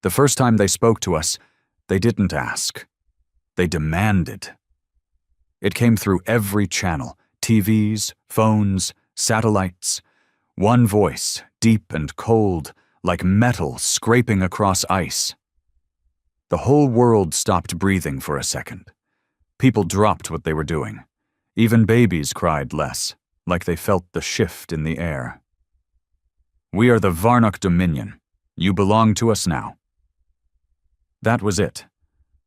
The first time they spoke to us, they didn't ask. They demanded. It came through every channel, TVs, phones, satellites. One voice, deep and cold, like metal scraping across ice. The whole world stopped breathing for a second. People dropped what they were doing. Even babies cried less, like they felt the shift in the air. "We are the Varnock Dominion. You belong to us now." That was it.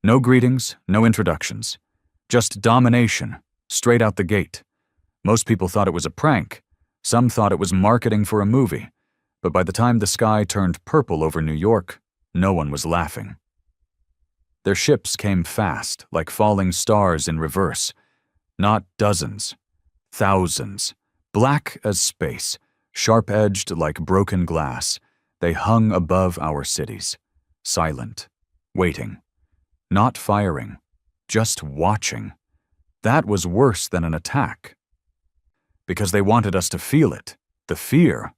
No greetings, no introductions. Just domination, straight out the gate. Most people thought it was a prank. Some thought it was marketing for a movie. But by the time the sky turned purple over New York, no one was laughing. Their ships came fast, like falling stars in reverse. Not dozens, thousands. Black as space, sharp-edged like broken glass. They hung above our cities, silent, waiting. Not firing, just watching. That was worse than an attack. Because they wanted us to feel it, the fear.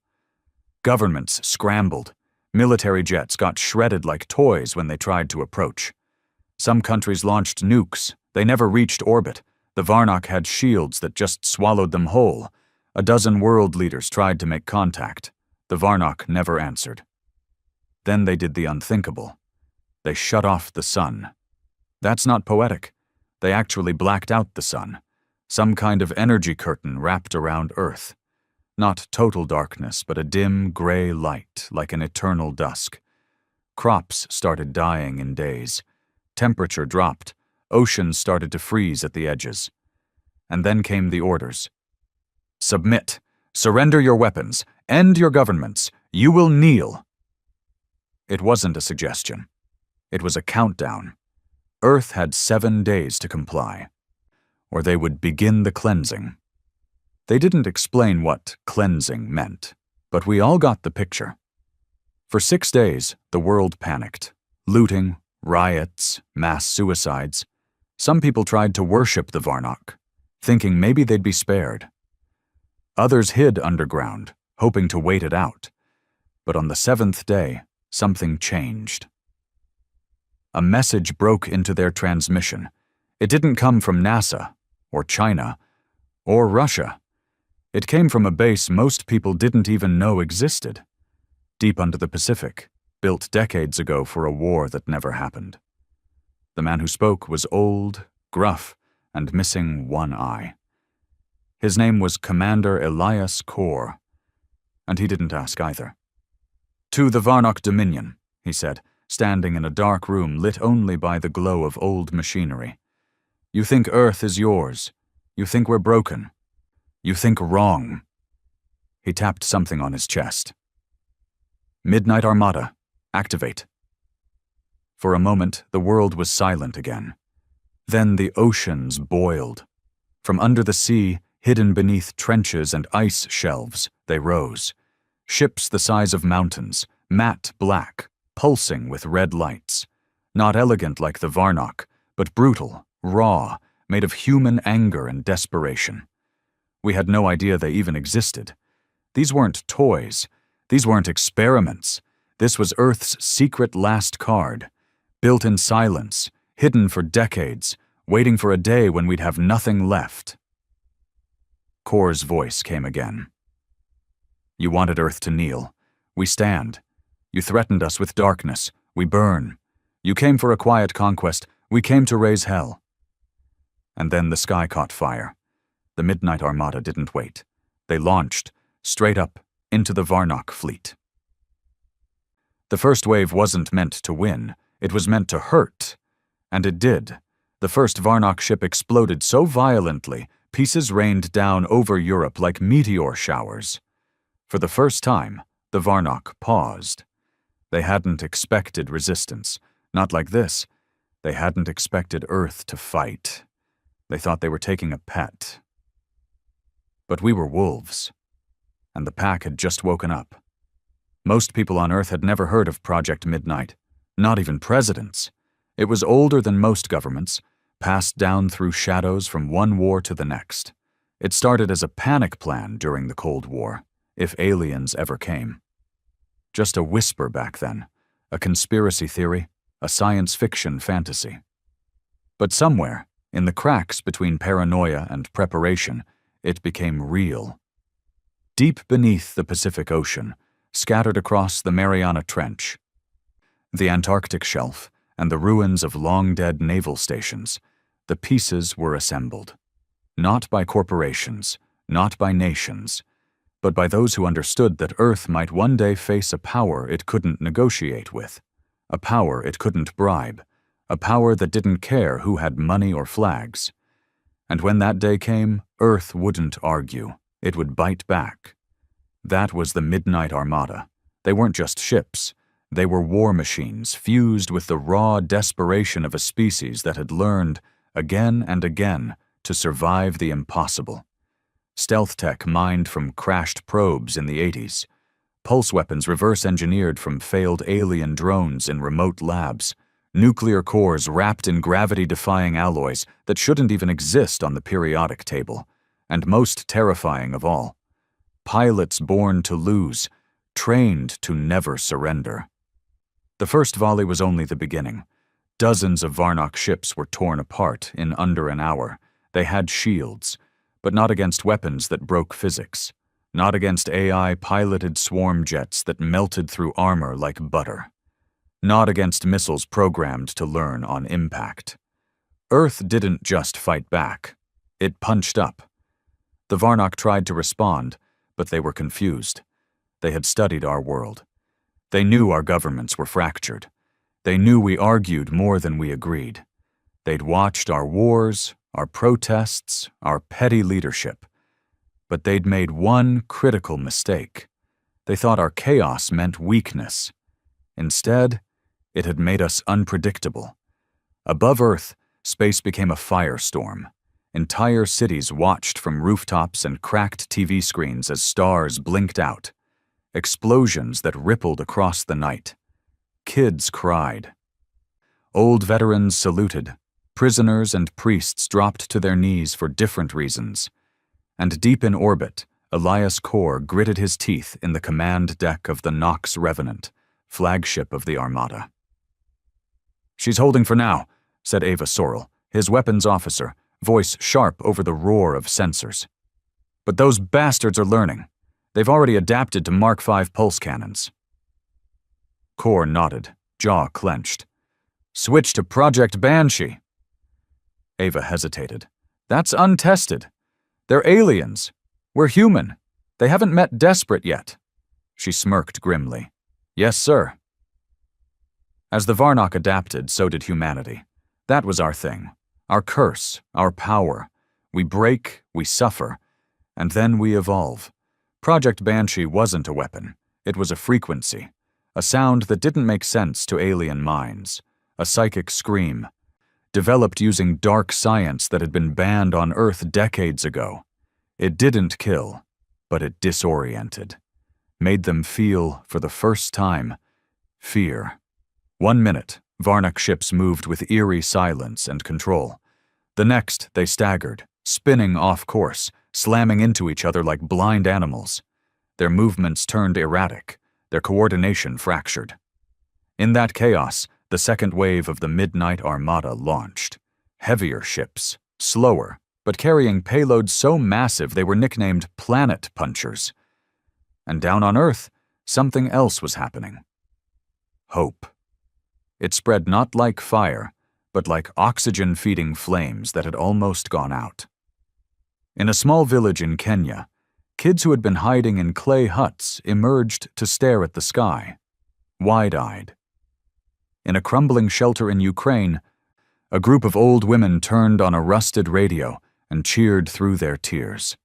Governments scrambled. Military jets got shredded like toys when they tried to approach. Some countries launched nukes. They never reached orbit. The Varnock had shields that just swallowed them whole. A dozen world leaders tried to make contact. The Varnock never answered. Then they did the unthinkable. They shut off the sun. That's not poetic. They actually blacked out the sun. Some kind of energy curtain wrapped around Earth. Not total darkness, but a dim, gray light, like an eternal dusk. Crops started dying in days. Temperature dropped. Oceans started to freeze at the edges. And then came the orders. Submit. Surrender your weapons. End your governments. You will kneel. It wasn't a suggestion. It was a countdown. Earth had 7 days to comply, or they would begin the cleansing. They didn't explain what cleansing meant, but we all got the picture. For 6 days, the world panicked. Looting, riots, mass suicides. Some people tried to worship the Varnock, thinking maybe they'd be spared. Others hid underground, hoping to wait it out. But on the 7th day, something changed. A message broke into their transmission. It didn't come from NASA, or China, or Russia. It came from a base most people didn't even know existed. Deep under the Pacific, built decades ago for a war that never happened. The man who spoke was old, gruff, and missing one eye. His name was Commander Elias Kor, and he didn't ask either. "To the Varnock Dominion," he said, standing in a dark room lit only by the glow of old machinery. "You think Earth is yours. You think we're broken. You think wrong." He tapped something on his chest. "Midnight Armada, activate." For a moment, the world was silent again. Then the oceans boiled. From under the sea, hidden beneath trenches and ice shelves, they rose. Ships the size of mountains, matte black, pulsing with red lights. Not elegant like the Varnock, but brutal, raw, made of human anger and desperation. We had no idea they even existed. These weren't toys. These weren't experiments. This was Earth's secret last card, built in silence, hidden for decades, waiting for a day when we'd have nothing left. Kor's voice came again. "You wanted Earth to kneel. We stand. You threatened us with darkness. We burn. You came for a quiet conquest. We came to raise hell." And then the sky caught fire. The Midnight Armada didn't wait. They launched, straight up, into the Varnock fleet. The first wave wasn't meant to win. It was meant to hurt. And it did. The first Varnock ship exploded so violently, pieces rained down over Europe like meteor showers. For the first time, the Varnock paused. They hadn't expected resistance. Not like this. They hadn't expected Earth to fight. They thought they were taking a pet. But we were wolves. And the pack had just woken up. Most people on Earth had never heard of Project Midnight. Not even presidents. It was older than most governments, passed down through shadows from one war to the next. It started as a panic plan during the Cold War, if aliens ever came. Just a whisper back then, a conspiracy theory, a science fiction fantasy. But somewhere, in the cracks between paranoia and preparation, it became real. Deep beneath the Pacific Ocean, scattered across the Mariana Trench, the Antarctic shelf, and the ruins of long-dead naval stations, the pieces were assembled. Not by corporations, not by nations, but by those who understood that Earth might one day face a power it couldn't negotiate with, a power it couldn't bribe, a power that didn't care who had money or flags. And when that day came, Earth wouldn't argue. It would bite back. That was the Midnight Armada. They weren't just ships. They were war machines fused with the raw desperation of a species that had learned, again and again, to survive the impossible. Stealth tech mined from crashed probes in the 80s. Pulse weapons reverse-engineered from failed alien drones in remote labs. Nuclear cores wrapped in gravity-defying alloys that shouldn't even exist on the periodic table. And most terrifying of all, pilots born to lose, trained to never surrender. The first volley was only the beginning. Dozens of Varnock ships were torn apart in under an hour. They had shields, but not against weapons that broke physics, not against AI-piloted swarm jets that melted through armor like butter, not against missiles programmed to learn on impact. Earth didn't just fight back. It punched up. The Varnock tried to respond, but they were confused. They had studied our world. They knew our governments were fractured. They knew we argued more than we agreed. They'd watched our wars, our protests, our petty leadership. But they'd made one critical mistake. They thought our chaos meant weakness. Instead, it had made us unpredictable. Above Earth, space became a firestorm. Entire cities watched from rooftops and cracked TV screens as stars blinked out. Explosions that rippled across the night. Kids cried. Old veterans saluted. Prisoners and priests dropped to their knees for different reasons. And deep in orbit, Elias Kor gritted his teeth in the command deck of the Nox Revenant, flagship of the Armada. "She's holding for now," said Ava Sorrell, his weapons officer, voice sharp over the roar of sensors. "But those bastards are learning. They've already adapted to Mark V pulse cannons." Kor nodded, jaw clenched. "Switch to Project Banshee." Ava hesitated. "That's untested. They're aliens. We're human. They haven't met desperate yet." She smirked grimly. "Yes, sir." As the Varnock adapted, so did humanity. That was our thing. Our curse, our power. We break, we suffer, and then we evolve. Project Banshee wasn't a weapon. It was a frequency, a sound that didn't make sense to alien minds, a psychic scream, developed using dark science that had been banned on Earth decades ago. It didn't kill, but it disoriented, made them feel, for the first time, fear. 1 minute, Varnock ships moved with eerie silence and control. The next, they staggered, spinning off course, slamming into each other like blind animals. Their movements turned erratic, their coordination fractured. In that chaos, the second wave of the Midnight Armada launched. Heavier ships, slower, but carrying payloads so massive they were nicknamed planet punchers. And down on Earth, something else was happening. Hope. It spread not like fire, but like oxygen-feeding flames that had almost gone out. In a small village in Kenya, kids who had been hiding in clay huts emerged to stare at the sky, wide-eyed. In a crumbling shelter in Ukraine, a group of old women turned on a rusted radio and cheered through their tears.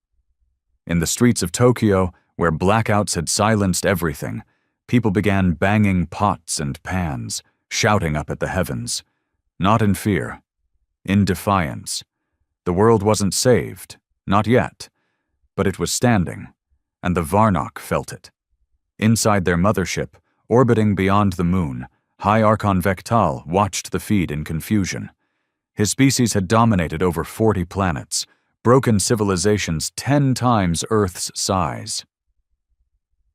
In the streets of Tokyo, where blackouts had silenced everything, people began banging pots and pans, shouting up at the heavens, not in fear, in defiance. The world wasn't saved, not yet, but it was standing, and the Varnock felt it. Inside their mothership, orbiting beyond the moon, High Archon Vectal watched the feed in confusion. His species had dominated over 40 planets, broken civilizations 10 times Earth's size.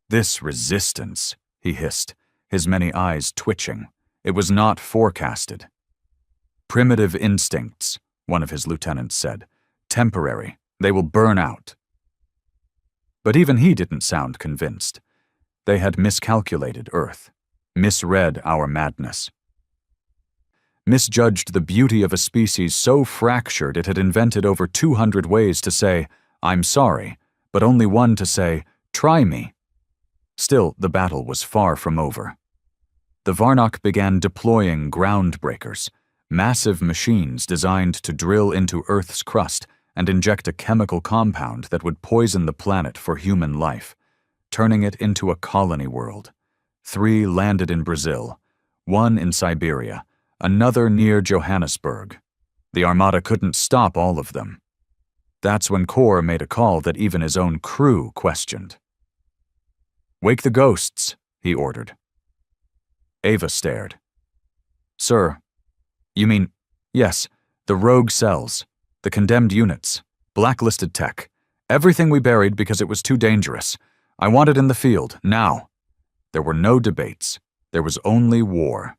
"This resistance," he hissed, his many eyes twitching. It was not forecasted. "Primitive instincts," one of his lieutenants said. "Temporary. They will burn out." But even he didn't sound convinced. They had miscalculated Earth, misread our madness, misjudged the beauty of a species so fractured it had invented over 200 ways to say, "I'm sorry," but only one to say, "Try me." Still, the battle was far from over. The Varnock began deploying groundbreakers, massive machines designed to drill into Earth's crust and inject a chemical compound that would poison the planet for human life, turning it into a colony world. 3 landed in Brazil, 1 in Siberia, another near Johannesburg. The Armada couldn't stop all of them. That's when Kor made a call that even his own crew questioned. "Wake the ghosts," he ordered. Ava stared. "Sir, you mean, yes, the rogue cells, the condemned units, blacklisted tech, everything we buried because it was too dangerous. I want it in the field, now." There were no debates. There was only war.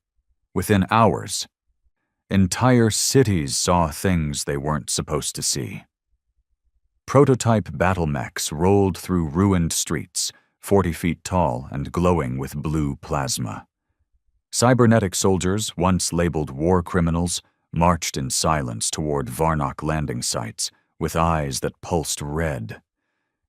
Within hours, entire cities saw things they weren't supposed to see. Prototype battle mechs rolled through ruined streets, 40 feet tall and glowing with blue plasma. Cybernetic soldiers, once labeled war criminals, marched in silence toward Varnock landing sites with eyes that pulsed red.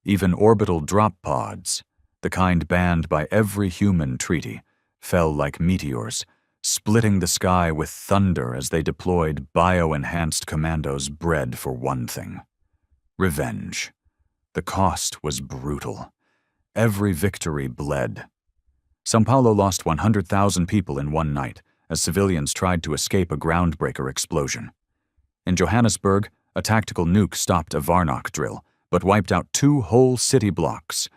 Even orbital drop pods, the kind banned by every human treaty, fell like meteors, splitting the sky with thunder as they deployed bio-enhanced commandos bred for one thing: revenge. The cost was brutal. Every victory bled. São Paulo lost 100,000 people in one night as civilians tried to escape a groundbreaker explosion. In Johannesburg, a tactical nuke stopped a Varnock drill, but wiped out 2 whole city blocks.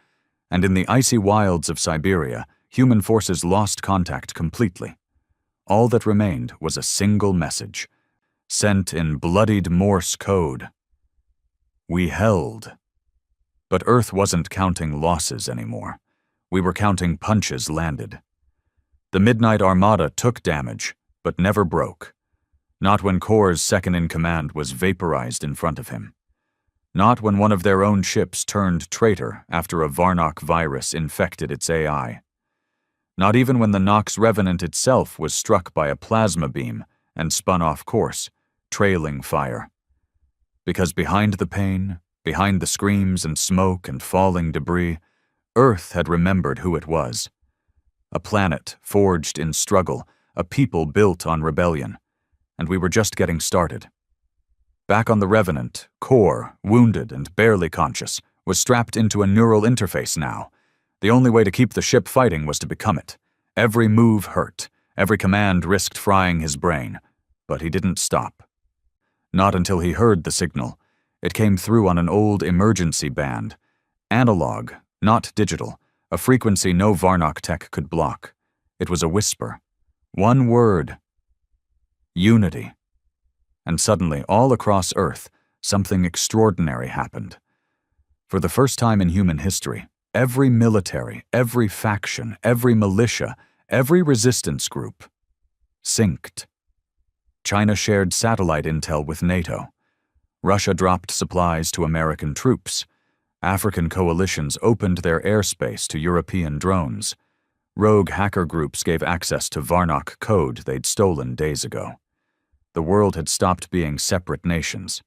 And in the icy wilds of Siberia, human forces lost contact completely. All that remained was a single message, sent in bloodied Morse code. We held. But Earth wasn't counting losses anymore. We were counting punches landed. The Midnight Armada took damage, but never broke. Not when Kor's second-in-command was vaporized in front of him. Not when one of their own ships turned traitor after a Varnock virus infected its AI. Not even when the Nox Revenant itself was struck by a plasma beam and spun off course, trailing fire. Because behind the pain, behind the screams and smoke and falling debris, Earth had remembered who it was. A planet forged in struggle, a people built on rebellion, and we were just getting started. Back on the Revenant, Kor, wounded and barely conscious, was strapped into a neural interface now. The only way to keep the ship fighting was to become it. Every move hurt, every command risked frying his brain, but he didn't stop. Not until he heard the signal. It came through on an old emergency band. Analog, not digital, a frequency no Varnock tech could block. It was a whisper. One word. Unity. And suddenly, all across Earth, something extraordinary happened. For the first time in human history, every military, every faction, every militia, every resistance group synced. China shared satellite intel with NATO. Russia dropped supplies to American troops. African coalitions opened their airspace to European drones. Rogue hacker groups gave access to Varnock code they'd stolen days ago. The world had stopped being separate nations.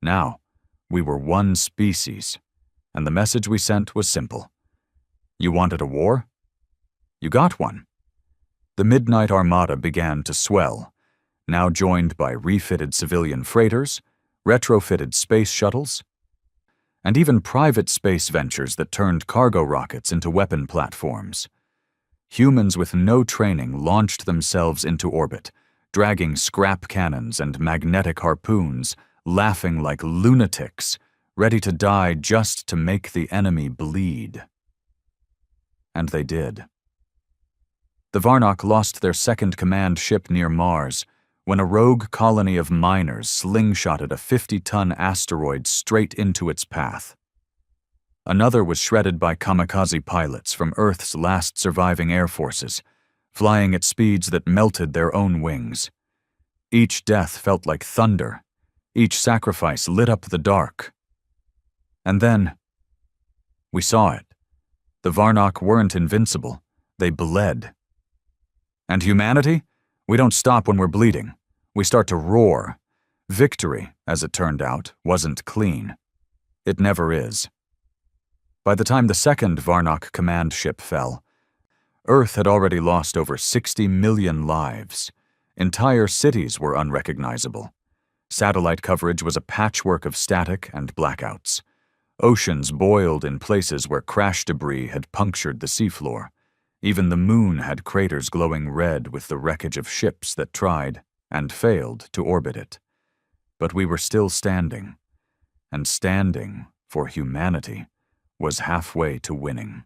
Now, we were one species, and the message we sent was simple. You wanted a war? You got one. The Midnight Armada began to swell, now joined by refitted civilian freighters, retrofitted space shuttles, and even private space ventures that turned cargo rockets into weapon platforms. Humans with no training launched themselves into orbit, dragging scrap cannons and magnetic harpoons, laughing like lunatics, ready to die just to make the enemy bleed. And they did. The Varnock lost their second command ship near Mars when a rogue colony of miners slingshotted a 50-ton asteroid straight into its path. Another was shredded by kamikaze pilots from Earth's last surviving air forces, flying at speeds that melted their own wings. Each death felt like thunder. Each sacrifice lit up the dark. And then, we saw it. The Varnock weren't invincible. They bled. And humanity? We don't stop when we're bleeding. We start to roar. Victory, as it turned out, wasn't clean. It never is. By the time the second Varnock command ship fell, Earth had already lost over 60 million lives. Entire cities were unrecognizable. Satellite coverage was a patchwork of static and blackouts. Oceans boiled in places where crash debris had punctured the seafloor. Even the moon had craters glowing red with the wreckage of ships that tried, and failed, to orbit it. But we were still standing. And standing, for humanity, was halfway to winning.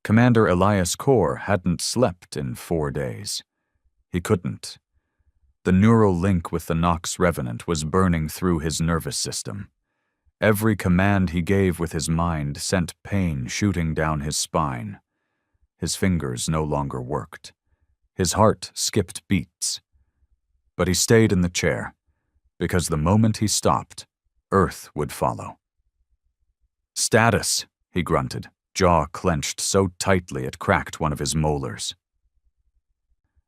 Commander Elias Kor hadn't slept in 4 days. He couldn't. The neural link with the Nox Revenant was burning through his nervous system. Every command he gave with his mind sent pain shooting down his spine. His fingers no longer worked. His heart skipped beats. But he stayed in the chair, because the moment he stopped, Earth would follow. "Status," he grunted, jaw clenched so tightly it cracked one of his molars.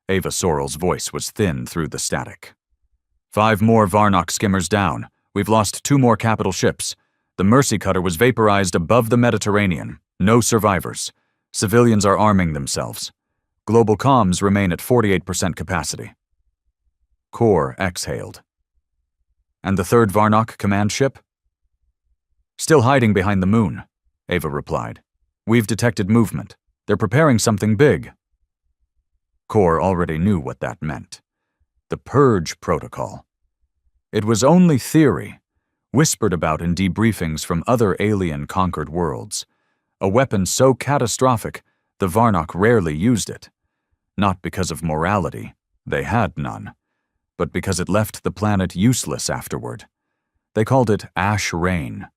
Ava Sorrell's voice was thin through the static. 5 more Varnock skimmers down. We've lost 2 more capital ships. The Mercy Cutter was vaporized above the Mediterranean. No survivors. Civilians are arming themselves. Global comms remain at 48% capacity. Kor exhaled. And the third Varnock command ship? Still hiding behind the moon, Ava replied. We've detected movement. They're preparing something big. Kor already knew what that meant. The Purge Protocol. It was only theory, whispered about in debriefings from other alien-conquered worlds. A weapon so catastrophic, the Varnock rarely used it. Not because of morality, they had none, but because it left the planet useless afterward. They called it ash rain.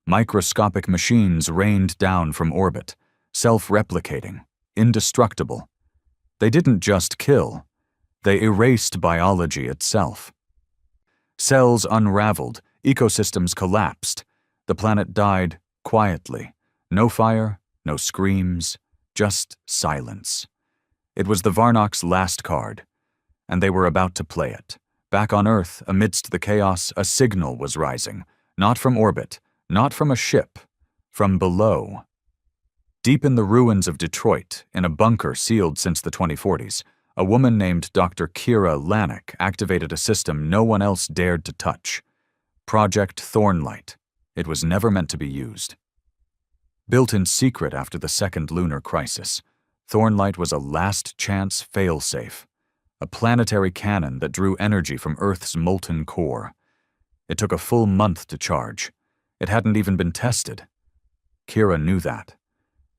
Microscopic machines rained down from orbit, self-replicating, indestructible. They didn't just kill, they erased biology itself. Cells unraveled, ecosystems collapsed. The planet died quietly. No fire, no screams, just silence. It was the Varnock's last card, and they were about to play it. Back on Earth, amidst the chaos, a signal was rising, not from orbit, not from a ship, from below. Deep in the ruins of Detroit, in a bunker sealed since the 2040s, a woman named Dr. Kira Lanik activated a system no one else dared to touch. Project Thornlight. It was never meant to be used. Built in secret after the second lunar crisis, Thornlight was a last-chance failsafe, a planetary cannon that drew energy from Earth's molten core. It took a full month to charge. It hadn't even been tested. Kira knew that.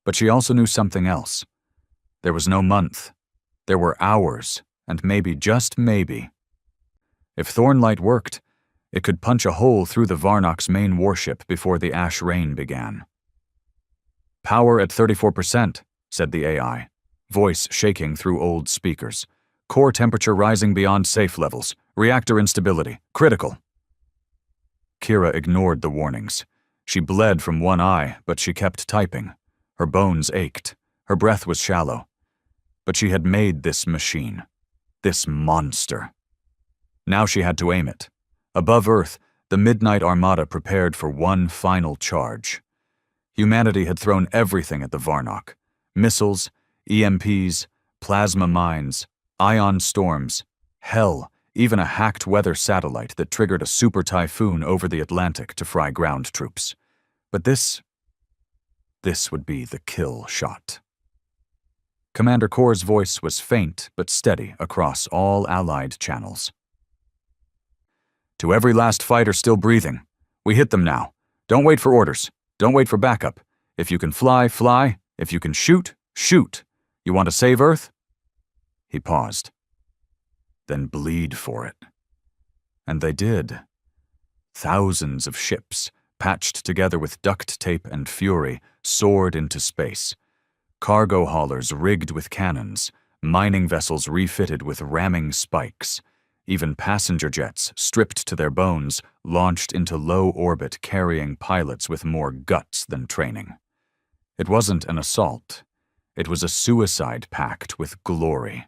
But she also knew something else. There was no month. There were hours, and maybe, just maybe. If Thornlight worked, it could punch a hole through the Varnock's main warship before the ash rain began. Power at 34%, said the AI, voice shaking through old speakers. Core temperature rising beyond safe levels. Reactor instability. Critical. Kira ignored the warnings. She bled from one eye, but she kept typing. Her bones ached. Her breath was shallow. But she had made this machine. This monster. Now she had to aim it. Above Earth, the Midnight Armada prepared for one final charge. Humanity had thrown everything at the Varnock. Missiles, EMPs, plasma mines, ion storms, hell, even a hacked weather satellite that triggered a super typhoon over the Atlantic to fry ground troops. But this would be the kill shot. Commander Kor's voice was faint but steady across all Allied channels. To every last fighter still breathing, we hit them now. Don't wait for orders. Don't wait for backup. If you can fly, fly. If you can shoot, shoot. You want to save Earth? He paused. Then bleed for it. And they did. Thousands of ships, patched together with duct tape and fury, soared into space. Cargo haulers rigged with cannons, mining vessels refitted with ramming spikes, even passenger jets, stripped to their bones, launched into low orbit carrying pilots with more guts than training. It wasn't an assault. It was a suicide pact with glory.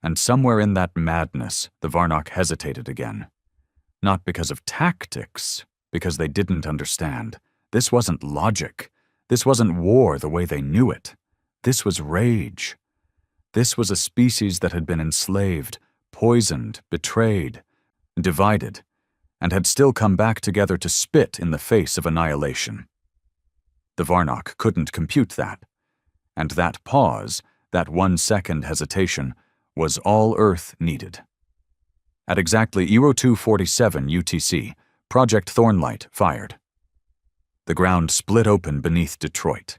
And somewhere in that madness, the Varnock hesitated again. Not because of tactics, because they didn't understand. This wasn't logic. This wasn't war the way they knew it. This was rage. This was a species that had been enslaved, poisoned, betrayed, divided, and had still come back together to spit in the face of annihilation. The Varnock couldn't compute that. And that pause, that 1-second hesitation, was all Earth needed. At exactly 02:47 UTC, Project Thornlight fired. The ground split open beneath Detroit.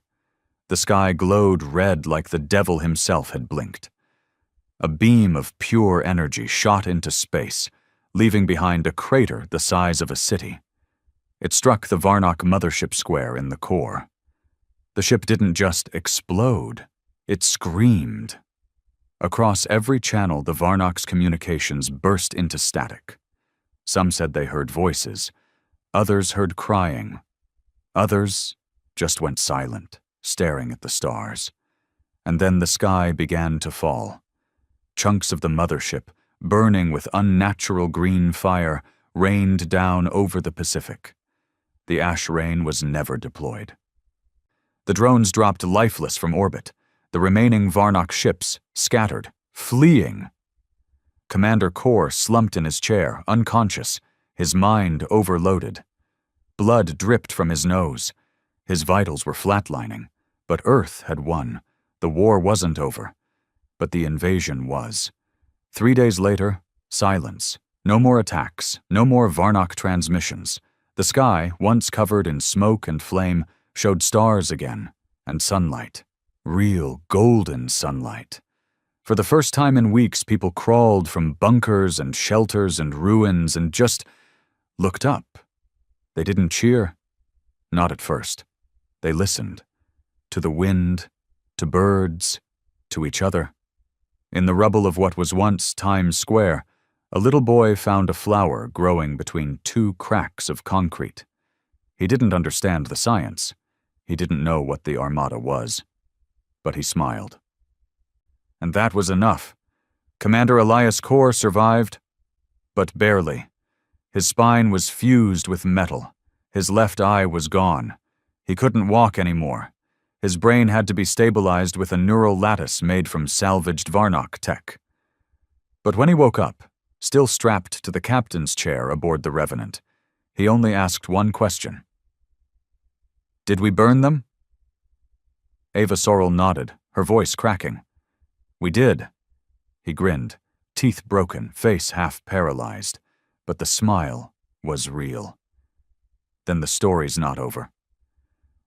The sky glowed red like the devil himself had blinked. A beam of pure energy shot into space, leaving behind a crater the size of a city. It struck the Varnock mothership square in the core. The ship didn't just explode, it screamed. Across every channel, the Varnock's communications burst into static. Some said they heard voices, others heard crying, others just went silent, staring at the stars. And then the sky began to fall. Chunks of the mothership, burning with unnatural green fire, rained down over the Pacific. The ash rain was never deployed. The drones dropped lifeless from orbit. The remaining Varnock ships scattered, fleeing. Commander Kor slumped in his chair, unconscious, his mind overloaded. Blood dripped from his nose. His vitals were flatlining. But Earth had won. The war wasn't over. But the invasion was. 3 days later, silence. No more attacks, no more Varnock transmissions. The sky, once covered in smoke and flame, showed stars again, and sunlight. Real golden sunlight. For the first time in weeks, people crawled from bunkers and shelters and ruins and just looked up. They didn't cheer. Not at first. They listened. To the wind, to birds, to each other. In the rubble of what was once Times Square, a little boy found a flower growing between 2 cracks of concrete. He didn't understand the science. He didn't know what the Armada was. But he smiled. And that was enough. Commander Elias Kor survived, but barely. His spine was fused with metal. His left eye was gone. He couldn't walk anymore. His brain had to be stabilized with a neural lattice made from salvaged Varnock tech. But when he woke up, still strapped to the captain's chair aboard the Revenant, he only asked one question. "Did we burn them?" Ava Sorrell nodded, her voice cracking. "We did." He grinned, teeth broken, face half paralyzed, but the smile was real. Then the story's not over.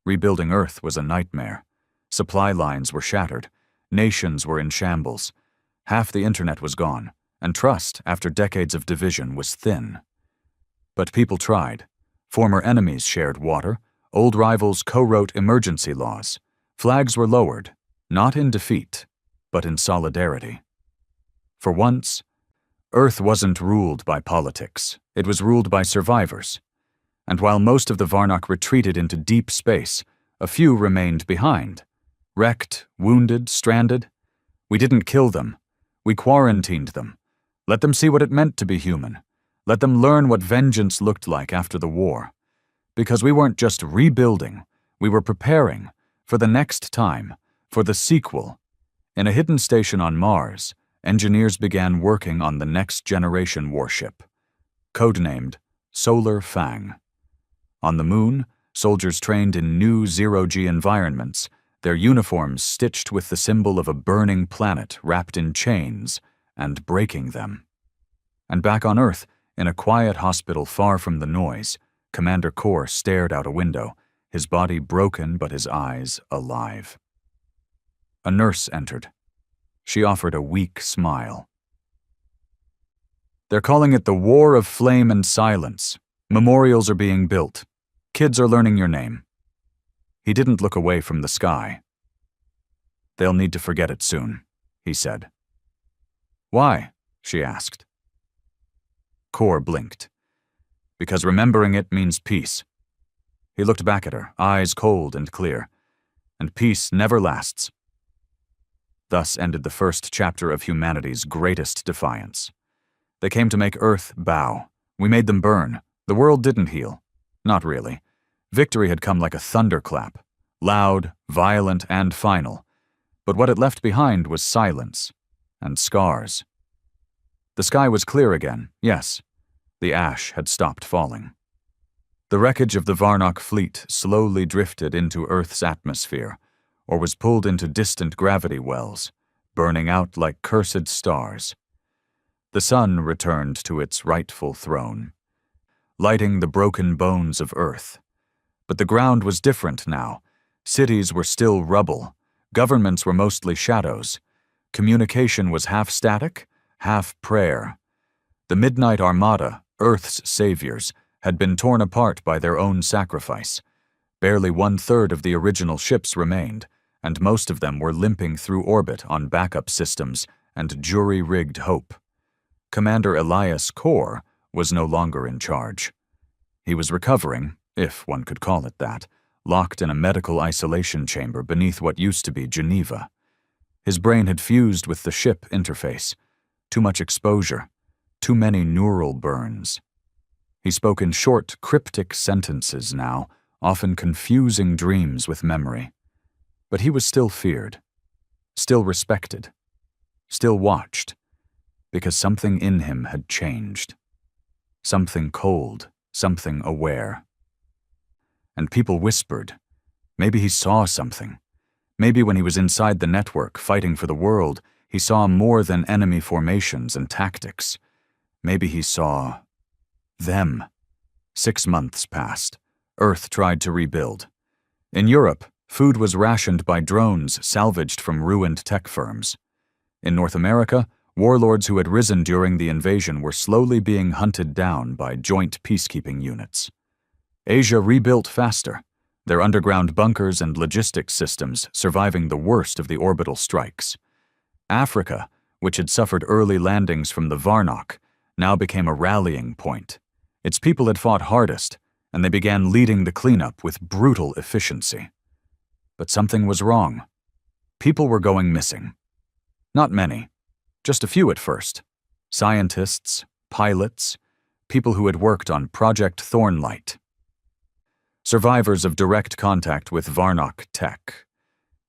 Rebuilding Earth was a nightmare. Supply lines were shattered. Nations were in shambles. Half the internet was gone, and trust, after decades of division, was thin. But people tried. Former enemies shared water. Old rivals co-wrote emergency laws. Flags were lowered, not in defeat, but in solidarity. For once, Earth wasn't ruled by politics. It was ruled by survivors. And while most of the Varnock retreated into deep space, a few remained behind. Wrecked, wounded, stranded. We didn't kill them. We quarantined them. Let them see what it meant to be human. Let them learn what vengeance looked like after the war. Because we weren't just rebuilding, we were preparing for the next time, for the sequel. In a hidden station on Mars, engineers began working on the next generation warship, codenamed Solar Fang. On the Moon, soldiers trained in new zero-G environments, their uniforms stitched with the symbol of a burning planet wrapped in chains and breaking them. And back on Earth, in a quiet hospital far from the noise, Commander Kor stared out a window, his body broken but his eyes alive. A nurse entered. She offered a weak smile. "They're calling it the War of Flame and Silence. Memorials are being built. Kids are learning your name." He didn't look away from the sky. "They'll need to forget it soon. he said. Why? She asked. Kor blinked. Because remembering it means peace. He looked back at her, eyes cold and clear. And peace never lasts. Thus ended the first chapter of humanity's greatest defiance. They came to make Earth bow. We made them burn. The world didn't heal. Not really. Victory had come like a thunderclap. Loud, violent, and final. But what it left behind was silence. And scars. The sky was clear again, yes. The ash had stopped falling. The wreckage of the Varnock fleet slowly drifted into Earth's atmosphere, or was pulled into distant gravity wells, burning out like cursed stars. The sun returned to its rightful throne, lighting the broken bones of Earth. But the ground was different now. Cities were still rubble. Governments were mostly shadows. Communication was half static, half prayer. The Midnight Armada, Earth's saviors, had been torn apart by their own sacrifice. Barely 1/3 of the original ships remained, and most of them were limping through orbit on backup systems and jury-rigged hope. Commander Elias Kor was no longer in charge. He was recovering, if one could call it that, locked in a medical isolation chamber beneath what used to be Geneva. His brain had fused with the ship interface. Too much exposure. Too many neural burns. He spoke in short, cryptic sentences now, often confusing dreams with memory. But he was still feared. Still respected. Still watched. Because something in him had changed. Something cold. Something aware. And people whispered. Maybe he saw something. Maybe when he was inside the network, fighting for the world, he saw more than enemy formations and tactics. Maybe he saw them. 6 months passed. Earth tried to rebuild. In Europe, food was rationed by drones salvaged from ruined tech firms. In North America, warlords who had risen during the invasion were slowly being hunted down by joint peacekeeping units. Asia rebuilt faster, their underground bunkers and logistics systems surviving the worst of the orbital strikes. Africa, which had suffered early landings from the Varnock, now became a rallying point. Its people had fought hardest, and they began leading the cleanup with brutal efficiency. But something was wrong. People were going missing. Not many, just a few at first. Scientists, pilots, people who had worked on Project Thornlight. Survivors of direct contact with Varnock tech.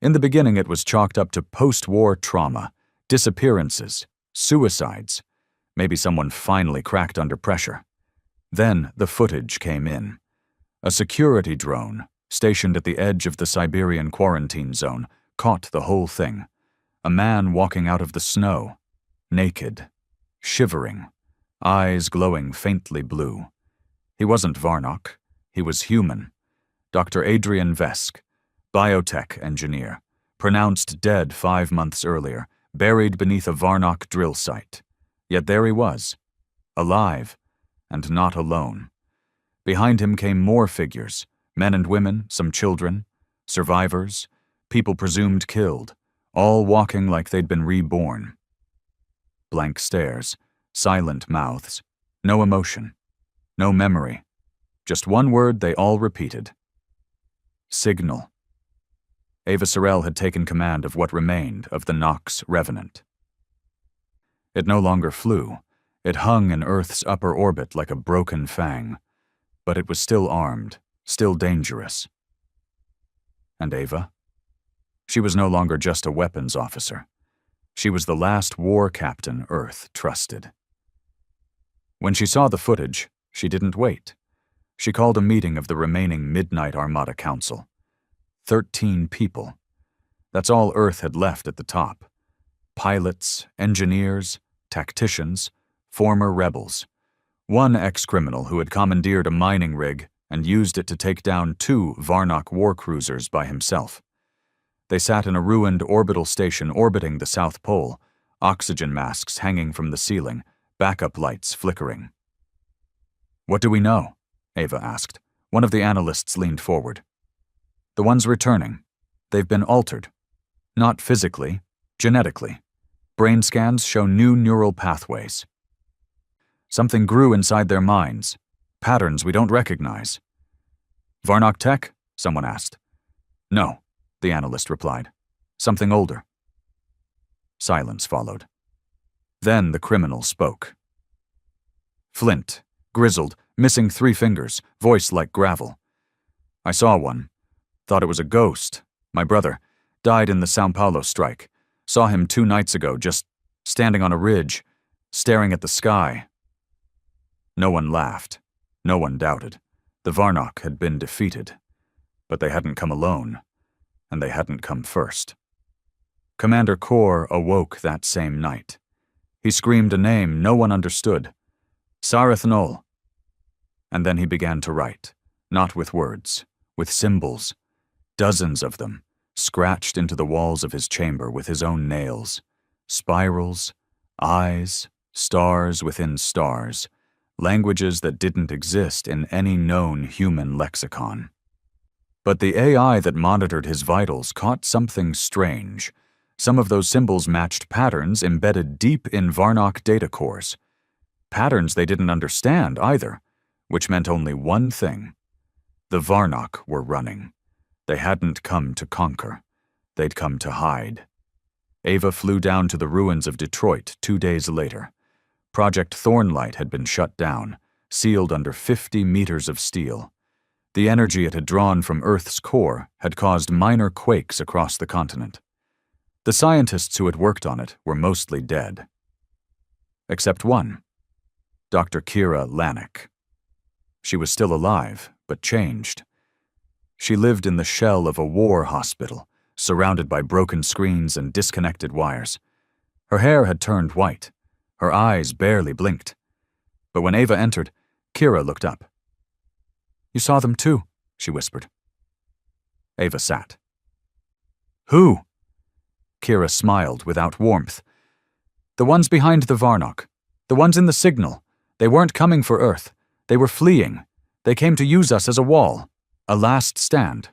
In the beginning it was chalked up to post-war trauma, disappearances, suicides. Maybe someone finally cracked under pressure. Then the footage came in. A security drone, stationed at the edge of the Siberian quarantine zone, caught the whole thing. A man walking out of the snow, naked, shivering, eyes glowing faintly blue. He wasn't Varnock. He was human. Dr. Adrian Vesk, biotech engineer, pronounced dead 5 months earlier, buried beneath a Varnock drill site. Yet there he was, alive, and not alone. Behind him came more figures, men and women, some children, survivors, people presumed killed, all walking like they'd been reborn. Blank stares, silent mouths, no emotion, no memory. Just one word they all repeated. Signal. Ava Sorel had taken command of what remained of the Nox Revenant. It no longer flew. It hung in Earth's upper orbit like a broken fang. But it was still armed, still dangerous. And Ava? She was no longer just a weapons officer. She was the last war captain Earth trusted. When she saw the footage, she didn't wait. She called a meeting of the remaining Midnight Armada Council. 13 people. That's all Earth had left at the top. Pilots, engineers, tacticians, former rebels. One ex-criminal who had commandeered a mining rig and used it to take down 2 Varnock war cruisers by himself. They sat in a ruined orbital station orbiting the South Pole, oxygen masks hanging from the ceiling, backup lights flickering. "What do we know?" Ava asked. One of the analysts leaned forward. "The ones returning. They've been altered. Not physically, genetically. Brain scans show new neural pathways. Something grew inside their minds, patterns we don't recognize. Varnock Tech? Someone asked. No, the analyst replied. Something older. Silence followed. Then the criminal spoke. Flint, grizzled, missing 3 fingers, voice like gravel. I saw one. Thought it was a ghost. My brother died in the São Paulo strike. Saw him 2 nights ago, just standing on a ridge, staring at the sky. No one laughed. No one doubted. The Varnock had been defeated. But they hadn't come alone. And they hadn't come first. Commander Kor awoke that same night. He screamed a name no one understood. Sareth Nol. And then he began to write, not with words, with symbols. Dozens of them, scratched into the walls of his chamber with his own nails. Spirals, eyes, stars within stars, languages that didn't exist in any known human lexicon. But the AI that monitored his vitals caught something strange. Some of those symbols matched patterns embedded deep in Varnock data cores. Patterns they didn't understand either, which meant only one thing. The Varnock were running. They hadn't come to conquer. They'd come to hide. Ava flew down to the ruins of Detroit 2 days later. Project Thornlight had been shut down, sealed under 50 meters of steel. The energy it had drawn from Earth's core had caused minor quakes across the continent. The scientists who had worked on it were mostly dead. Except one, Dr. Kira Lanik. She was still alive, but changed. She lived in the shell of a war hospital, surrounded by broken screens and disconnected wires. Her hair had turned white. Her eyes barely blinked. But when Ava entered, Kira looked up. "You saw them too," she whispered. Ava sat. "Who?" Kira smiled without warmth. "The ones behind the Varnock. The ones in the signal. They weren't coming for Earth. They were fleeing. They came to use us as a wall. A last stand."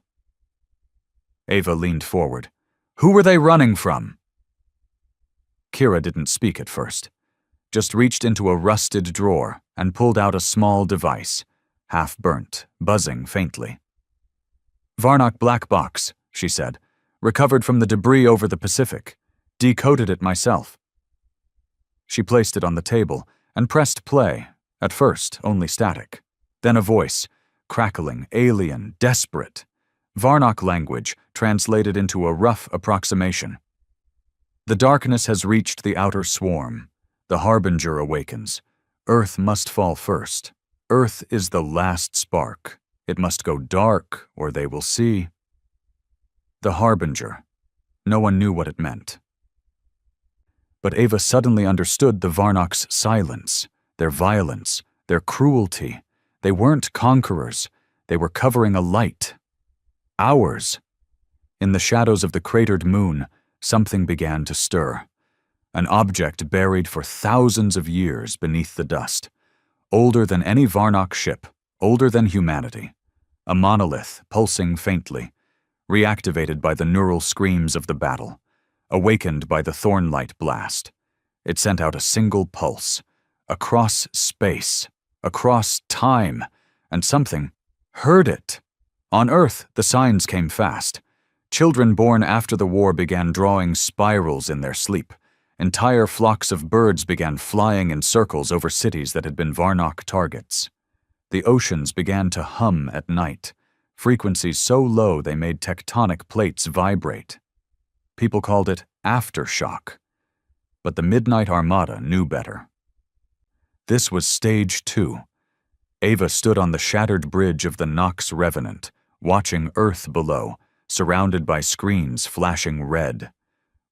Ava leaned forward. "Who were they running from?" Kira didn't speak at first, just reached into a rusted drawer and pulled out a small device, half-burnt, buzzing faintly. "Varnock black box," she said. "Recovered from the debris over the Pacific. Decoded it myself." She placed it on the table and pressed play, at first only static. Then a voice, crackling, alien, desperate. Varnock language translated into a rough approximation. "The darkness has reached the outer swarm. The harbinger awakens. Earth must fall first. Earth is the last spark. It must go dark, or they will see." The harbinger. No one knew what it meant. But Ava suddenly understood the Varnock's silence, their violence, their cruelty. They weren't conquerors. They were covering a light. Ours. In the shadows of the cratered moon, something began to stir. An object buried for thousands of years beneath the dust. Older than any Varnock ship, older than humanity. A monolith pulsing faintly, reactivated by the neural screams of the battle, awakened by the Thornlight blast. It sent out a single pulse, across space, across time, and something heard it. On Earth, the signs came fast. Children born after the war began drawing spirals in their sleep. Entire flocks of birds began flying in circles over cities that had been Varnock targets. The oceans began to hum at night, frequencies so low they made tectonic plates vibrate. People called it aftershock. But the Midnight Armada knew better. This was Stage 2. Ava stood on the shattered bridge of the Nox Revenant, watching Earth below, surrounded by screens flashing red.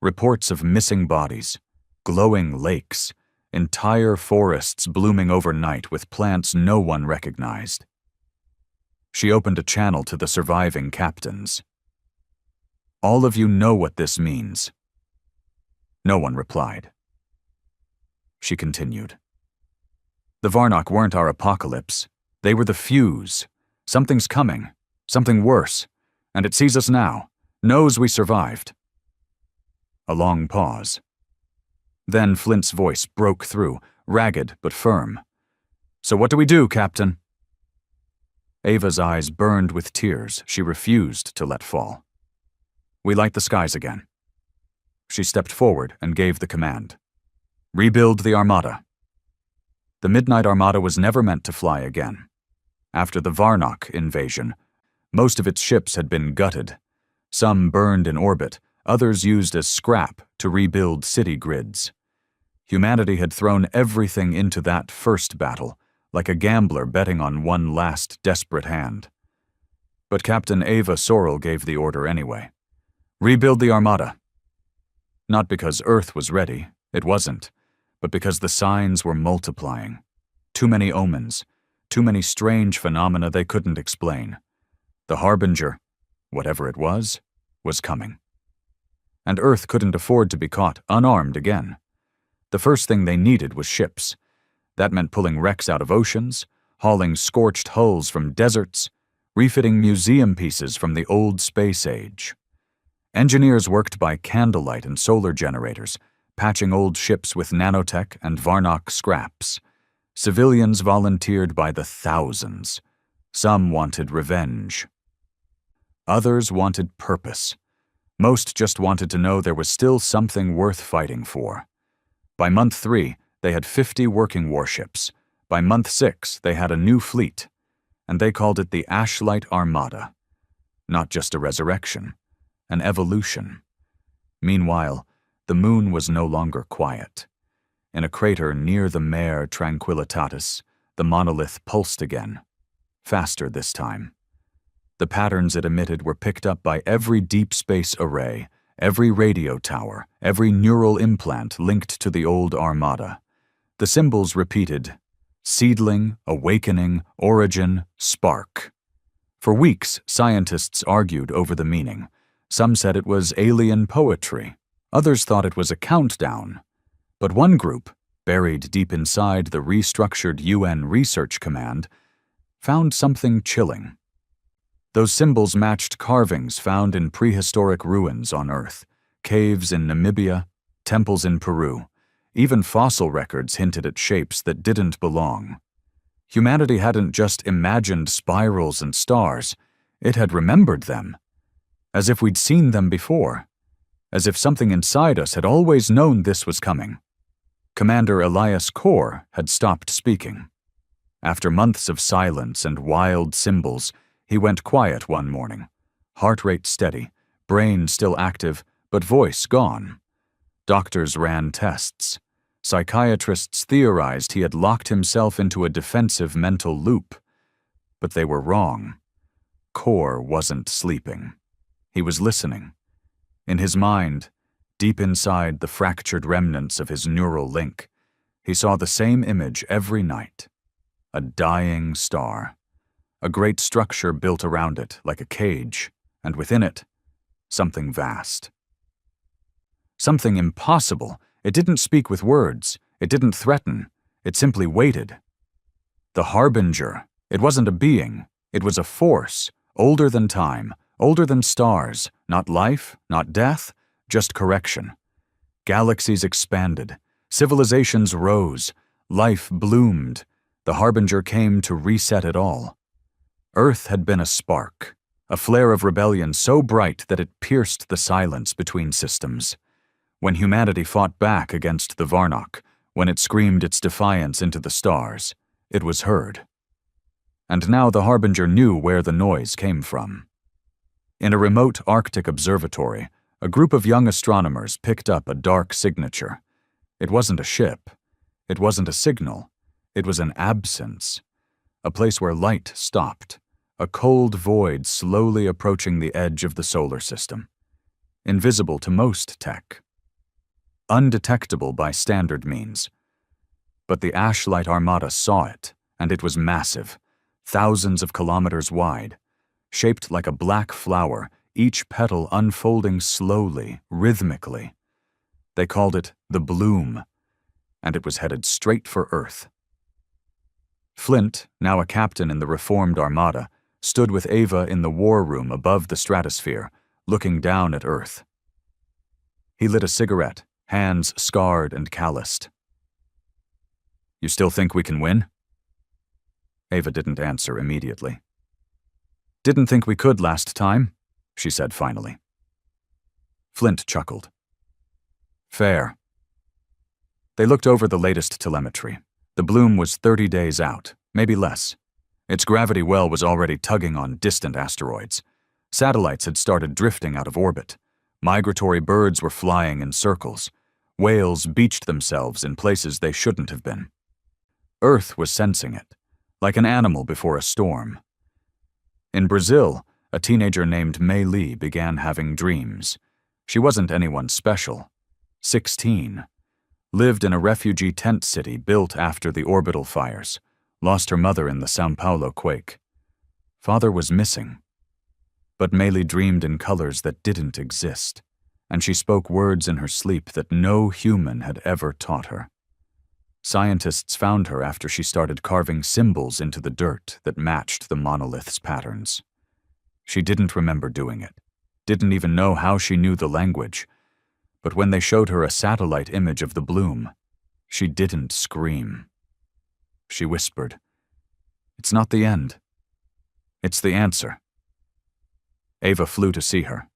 Reports of missing bodies, glowing lakes, entire forests blooming overnight with plants no one recognized. She opened a channel to the surviving captains. "All of you know what this means." No one replied. She continued. "The Varnock weren't our apocalypse. They were the fuse. Something's coming, something worse, and it sees us now, knows we survived." A long pause. Then Flint's voice broke through, ragged but firm. "So what do we do, Captain?" Ava's eyes burned with tears she refused to let fall. "We light the skies again." She stepped forward and gave the command. "Rebuild the Armada." The Midnight Armada was never meant to fly again. After the Varnock invasion, most of its ships had been gutted. Some burned in orbit, others used as scrap to rebuild city grids. Humanity had thrown everything into that first battle, like a gambler betting on one last desperate hand. But Captain Ava Sorrell gave the order anyway. "Rebuild the Armada." Not because Earth was ready, it wasn't, but because the signs were multiplying. Too many omens, too many strange phenomena they couldn't explain. The Harbinger, whatever it was coming. And Earth couldn't afford to be caught unarmed again. The first thing they needed was ships. That meant pulling wrecks out of oceans, hauling scorched hulls from deserts, refitting museum pieces from the old space age. Engineers worked by candlelight and solar generators, patching old ships with nanotech and Varnock scraps. Civilians volunteered by the thousands. Some wanted revenge. Others wanted purpose. Most just wanted to know there was still something worth fighting for. By month 3, they had 50 working warships. By month 6, they had a new fleet, and they called it the Ashlight Armada. Not just a resurrection, an evolution. Meanwhile, the moon was no longer quiet. In a crater near the Mare Tranquillitatis, the monolith pulsed again, faster this time. The patterns it emitted were picked up by every deep space array, every radio tower, every neural implant linked to the old Armada. The symbols repeated: seedling, awakening, origin, spark. For weeks, scientists argued over the meaning. Some said it was alien poetry. Others thought it was a countdown. But one group, buried deep inside the restructured UN Research Command, found something chilling. Those symbols matched carvings found in prehistoric ruins on Earth, caves in Namibia, temples in Peru. Even fossil records hinted at shapes that didn't belong. Humanity hadn't just imagined spirals and stars, it had remembered them. As if we'd seen them before. As if something inside us had always known this was coming. Commander Elias Corr had stopped speaking. After months of silence and wild symbols, he went quiet one morning, heart rate steady, brain still active, but voice gone. Doctors ran tests. Psychiatrists theorized he had locked himself into a defensive mental loop. But they were wrong. Corr wasn't sleeping. He was listening. In his mind, deep inside the fractured remnants of his neural link, he saw the same image every night. A dying star. A great structure built around it like a cage, and within it, something vast. Something impossible. It didn't speak with words. It didn't threaten. It simply waited. The Harbinger. It wasn't a being. It was a force, older than time, older than stars. Not life, not death, just correction. Galaxies expanded. Civilizations rose. Life bloomed. The Harbinger came to reset it all. Earth had been a spark, a flare of rebellion so bright that it pierced the silence between systems. When humanity fought back against the Varnock, when it screamed its defiance into the stars, it was heard. And now the Harbinger knew where the noise came from. In a remote Arctic observatory, a group of young astronomers picked up a dark signature. It wasn't a ship. It wasn't a signal. It was an absence. A place where light stopped. A cold void slowly approaching the edge of the solar system. Invisible to most tech. Undetectable by standard means. But the Ashlight Armada saw it, and it was massive, thousands of kilometers wide, shaped like a black flower, each petal unfolding slowly, rhythmically. They called it the Bloom, and it was headed straight for Earth. Flint, now a captain in the reformed Armada, stood with Ava in the war room above the stratosphere, looking down at Earth. He lit a cigarette, hands scarred and calloused. "You still think we can win?" Ava didn't answer immediately. "Didn't think we could last time," she said finally. Flint chuckled. "Fair." They looked over the latest telemetry. The bloom was 30 days out, maybe less. Its gravity well was already tugging on distant asteroids. Satellites had started drifting out of orbit. Migratory birds were flying in circles. Whales beached themselves in places they shouldn't have been. Earth was sensing it, like an animal before a storm. In Brazil, a teenager named Mei Li began having dreams. She wasn't anyone special. 16. Lived in a refugee tent city built after the orbital fires. Lost her mother in the São Paulo quake. Father was missing. But Mei Li dreamed in colors that didn't exist, and she spoke words in her sleep that no human had ever taught her. Scientists found her after she started carving symbols into the dirt that matched the monolith's patterns. She didn't remember doing it, didn't even know how she knew the language, but when they showed her a satellite image of the bloom, she didn't scream. She whispered, "It's not the end. It's the answer." Ava flew to see her.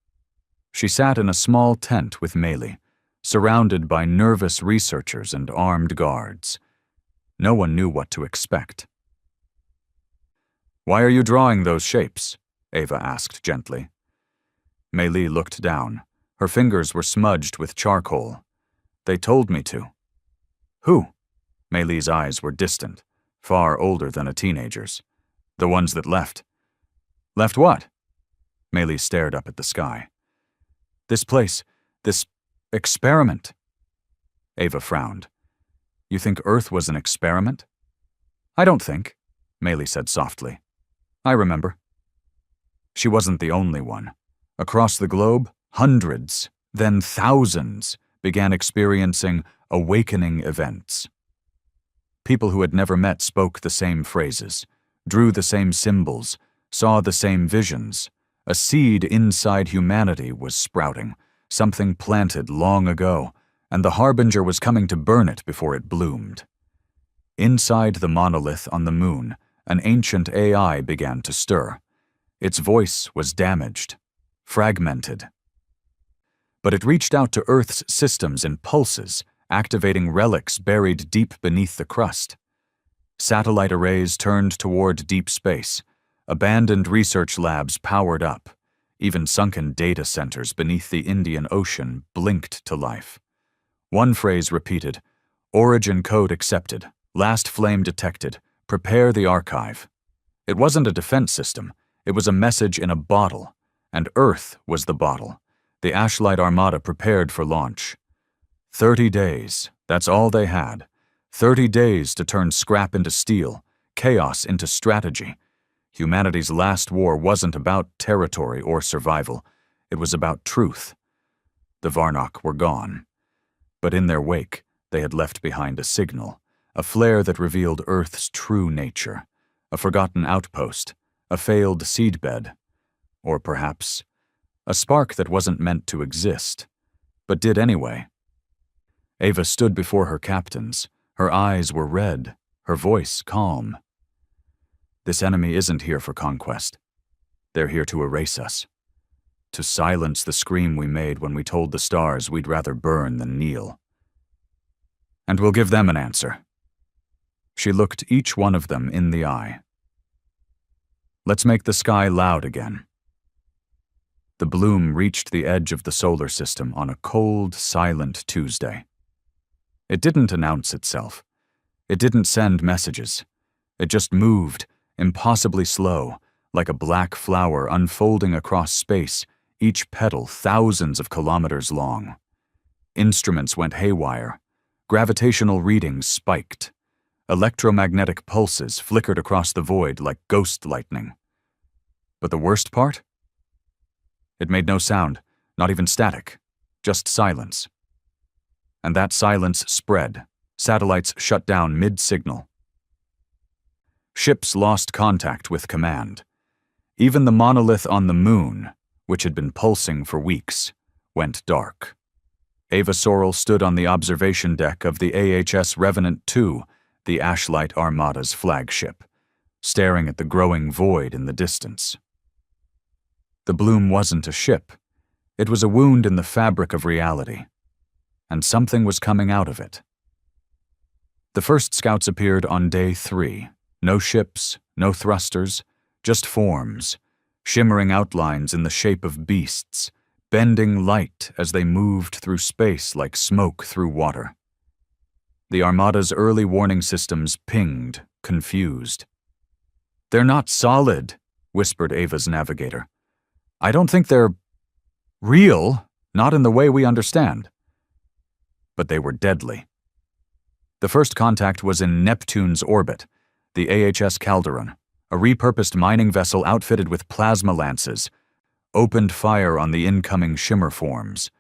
She sat in a small tent with Mei Li, surrounded by nervous researchers and armed guards. No one knew what to expect. "Why are you drawing those shapes?" Ava asked gently. Mei Li looked down. Her fingers were smudged with charcoal. "They told me to." "Who?" Mei Li's eyes were distant, far older than a teenager's. "The ones that left." "Left what?" Mei Li stared up at the sky. "This place, this experiment." Ava frowned. "You think Earth was an experiment?" "I don't think," Mei Li said softly. "I remember." She wasn't the only one. Across the globe, hundreds, then thousands, began experiencing awakening events. People who had never met spoke the same phrases, drew the same symbols, saw the same visions. A seed inside humanity was sprouting, something planted long ago, and the harbinger was coming to burn it before it bloomed. Inside the monolith on the moon, an ancient AI began to stir. Its voice was damaged, fragmented. But it reached out to Earth's systems in pulses, activating relics buried deep beneath the crust. Satellite arrays turned toward deep space. Abandoned research labs powered up. Even sunken data centers beneath the Indian Ocean blinked to life. One phrase repeated, "Origin code accepted. Last flame detected. Prepare the archive." It wasn't a defense system. It was a message in a bottle, and Earth was the bottle. The Ashlight Armada prepared for launch. 30 days, that's all they had. 30 days to turn scrap into steel, chaos into strategy. Humanity's last war wasn't about territory or survival. It was about truth. The Varnock were gone. But in their wake, they had left behind a signal, a flare that revealed Earth's true nature, a forgotten outpost, a failed seedbed, or perhaps a spark that wasn't meant to exist, but did anyway. Ava stood before her captains. Her eyes were red, her voice calm. "This enemy isn't here for conquest. They're here to erase us, to silence the scream we made when we told the stars we'd rather burn than kneel. And we'll give them an answer." She looked each one of them in the eye. "Let's make the sky loud again." The bloom reached the edge of the solar system on a cold, silent Tuesday. It didn't announce itself. It didn't send messages. It just moved, impossibly slow, like a black flower unfolding across space, each petal thousands of kilometers long. Instruments went haywire. Gravitational readings spiked. Electromagnetic pulses flickered across the void like ghost lightning. But the worst part? It made no sound, not even static, just silence. And that silence spread. Satellites shut down mid-signal. Ships lost contact with command. Even the monolith on the moon, which had been pulsing for weeks, went dark. Ava Sorrell stood on the observation deck of the AHS Revenant II, the Ashlight Armada's flagship, staring at the growing void in the distance. The bloom wasn't a ship. It was a wound in the fabric of reality, and something was coming out of it. The first scouts appeared on day 3. No ships, no thrusters, just forms, shimmering outlines in the shape of beasts, bending light as they moved through space like smoke through water. The Armada's early warning systems pinged, confused. "They're not solid," whispered Ava's navigator. "I don't think they're real, not in the way we understand." But they were deadly. The first contact was in Neptune's orbit, the AHS Calderon, a repurposed mining vessel outfitted with plasma lances, opened fire on the incoming shimmer forms.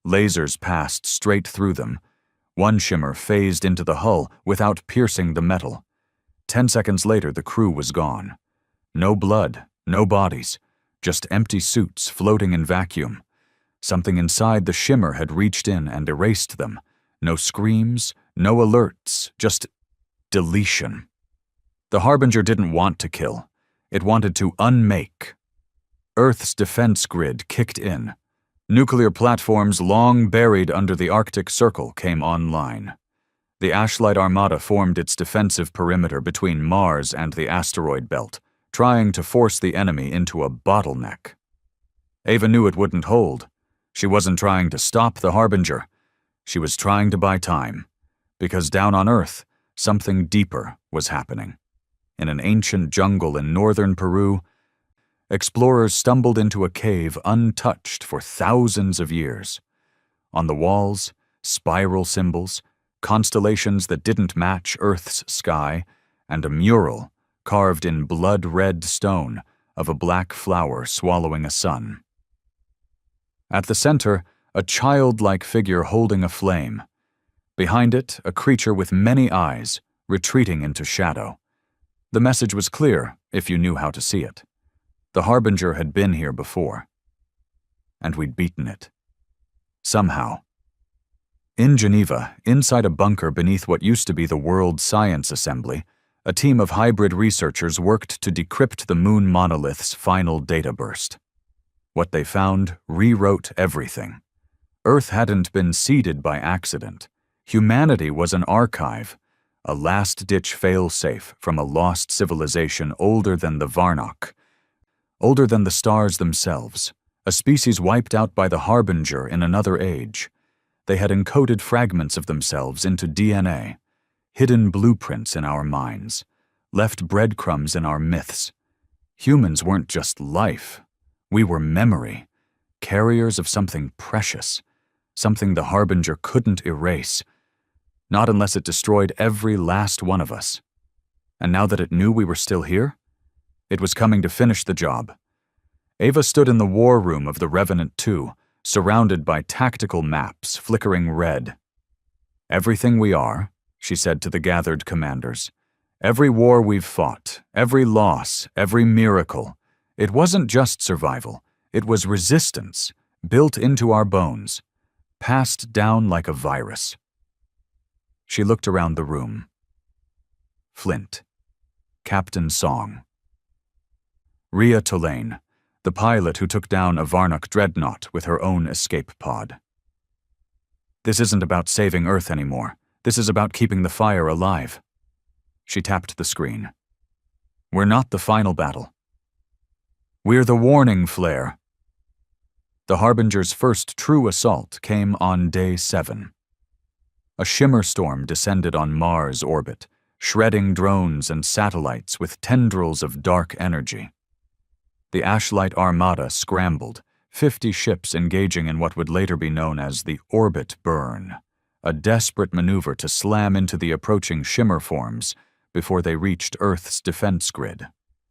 Lasers passed straight through them. One shimmer phased into the hull without piercing the metal. 10 seconds later, the crew was gone. No blood, no bodies, just empty suits floating in vacuum. Something inside the shimmer had reached in and erased them. No screams, no alerts, just deletion. The Harbinger didn't want to kill. It wanted to unmake. Earth's defense grid kicked in. Nuclear platforms long buried under the Arctic Circle came online. The Ashlight Armada formed its defensive perimeter between Mars and the asteroid belt, trying to force the enemy into a bottleneck. Ava knew it wouldn't hold. She wasn't trying to stop the Harbinger. She was trying to buy time, because down on Earth, something deeper was happening. In an ancient jungle in northern Peru, explorers stumbled into a cave untouched for thousands of years. On the walls, spiral symbols, constellations that didn't match Earth's sky, and a mural carved in blood-red stone of a black flower swallowing a sun. At the center, a childlike figure holding a flame. Behind it, a creature with many eyes, retreating into shadow. The message was clear, if you knew how to see it. The Harbinger had been here before. And we'd beaten it. Somehow. In Geneva, inside a bunker beneath what used to be the World Science Assembly, a team of hybrid researchers worked to decrypt the moon monolith's final data burst. What they found rewrote everything. Earth hadn't been seeded by accident. Humanity was an archive, a last-ditch fail-safe from a lost civilization older than the Varnock, older than the stars themselves, a species wiped out by the Harbinger in another age. They had encoded fragments of themselves into DNA, hidden blueprints in our minds, left breadcrumbs in our myths. Humans weren't just life. We were memory, carriers of something precious, something the Harbinger couldn't erase, not unless it destroyed every last one of us. And now that it knew we were still here, it was coming to finish the job. Ava stood in the war room of the Revenant II, surrounded by tactical maps flickering red. "Everything we are," she said to the gathered commanders, "every war we've fought, every loss, every miracle, it wasn't just survival, it was resistance, built into our bones, passed down like a virus." She looked around the room. Flint. Captain Song. Rhea Tulane, the pilot who took down a Varnock dreadnought with her own escape pod. "This isn't about saving Earth anymore. This is about keeping the fire alive." She tapped the screen. "We're not the final battle. We're the warning flare." The Harbinger's first true assault came on day 7. A shimmer storm descended on Mars' orbit, shredding drones and satellites with tendrils of dark energy. The Ashlight Armada scrambled, 50 ships engaging in what would later be known as the orbit burn, a desperate maneuver to slam into the approaching shimmer forms before they reached Earth's defense grid.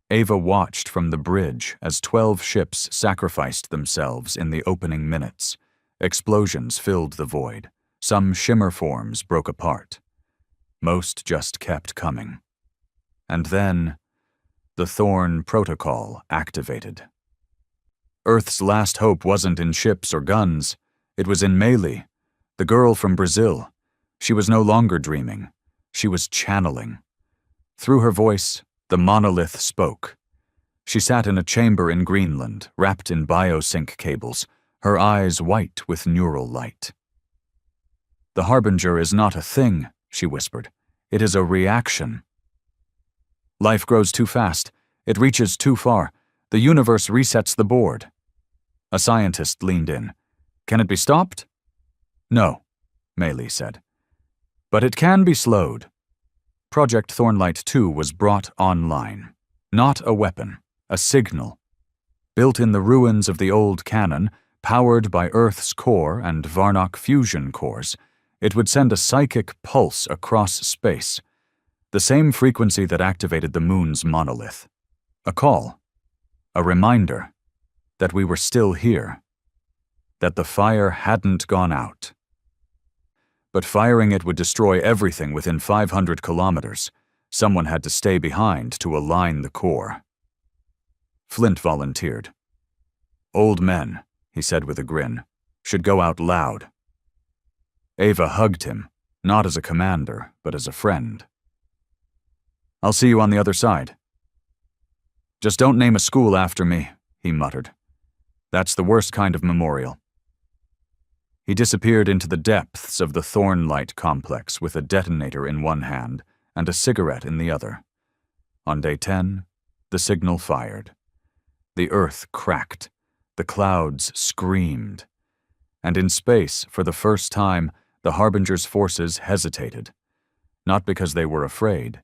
Ava watched from the bridge as 12 ships sacrificed themselves in the opening minutes. Explosions filled the void. Some shimmer forms broke apart. Most just kept coming. And then, the Thorn Protocol activated. Earth's last hope wasn't in ships or guns. It was in melee. The girl from Brazil. She was no longer dreaming. She was channeling. Through her voice, the monolith spoke. She sat in a chamber in Greenland, wrapped in biosync cables, her eyes white with neural light. "The Harbinger is not a thing," she whispered. "It is a reaction. Life grows too fast. It reaches too far. The universe resets the board." A scientist leaned in. "Can it be stopped?" "No," Mei said. "But it can be slowed." Project Thornlight 2 was brought online. Not a weapon, a signal. Built in the ruins of the old cannon, powered by Earth's core and Varnock fusion cores, it would send a psychic pulse across space, the same frequency that activated the moon's monolith. A call, a reminder that we were still here, that the fire hadn't gone out. But firing it would destroy everything within 500 kilometers. Someone had to stay behind to align the core. Flint volunteered. "Old men," he said with a grin, "should go out loud." Ava hugged him, not as a commander, but as a friend. "I'll see you on the other side." "Just don't name a school after me," he muttered. "That's the worst kind of memorial." He disappeared into the depths of the Thornlight complex with a detonator in one hand and a cigarette in the other. On day 10, the signal fired. The earth cracked. The clouds screamed. And in space, for the first time, the Harbinger's forces hesitated. Not because they were afraid,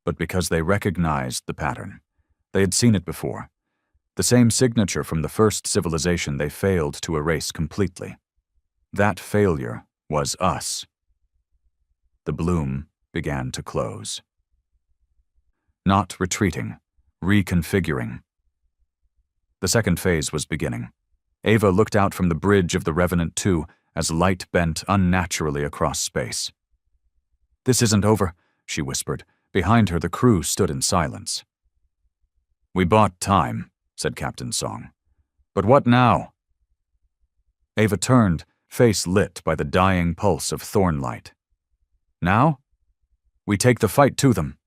but because they recognized the pattern. They had seen it before. The same signature from the first civilization they failed to erase completely. That failure was us. The bloom began to close. Not retreating, reconfiguring. The second phase was beginning. Ava looked out from the bridge of the Revenant 2 as light bent unnaturally across space. "This isn't over," she whispered. Behind her, the crew stood in silence. "We bought time," said Captain Song. "But what now?" Ava turned, face lit by the dying pulse of Thornlight. "Now? We take the fight to them."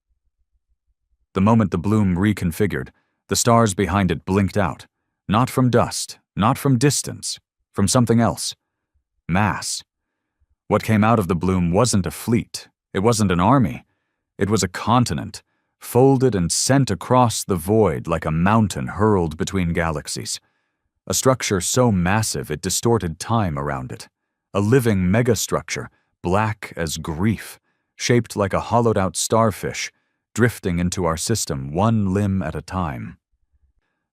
The moment the bloom reconfigured, the stars behind it blinked out. Not from dust, not from distance, from something else. Mass. What came out of the bloom wasn't a fleet. It wasn't an army. It was a continent, folded and sent across the void like a mountain hurled between galaxies. A structure so massive it distorted time around it. A living megastructure, black as grief, shaped like a hollowed-out starfish, drifting into our system one limb at a time.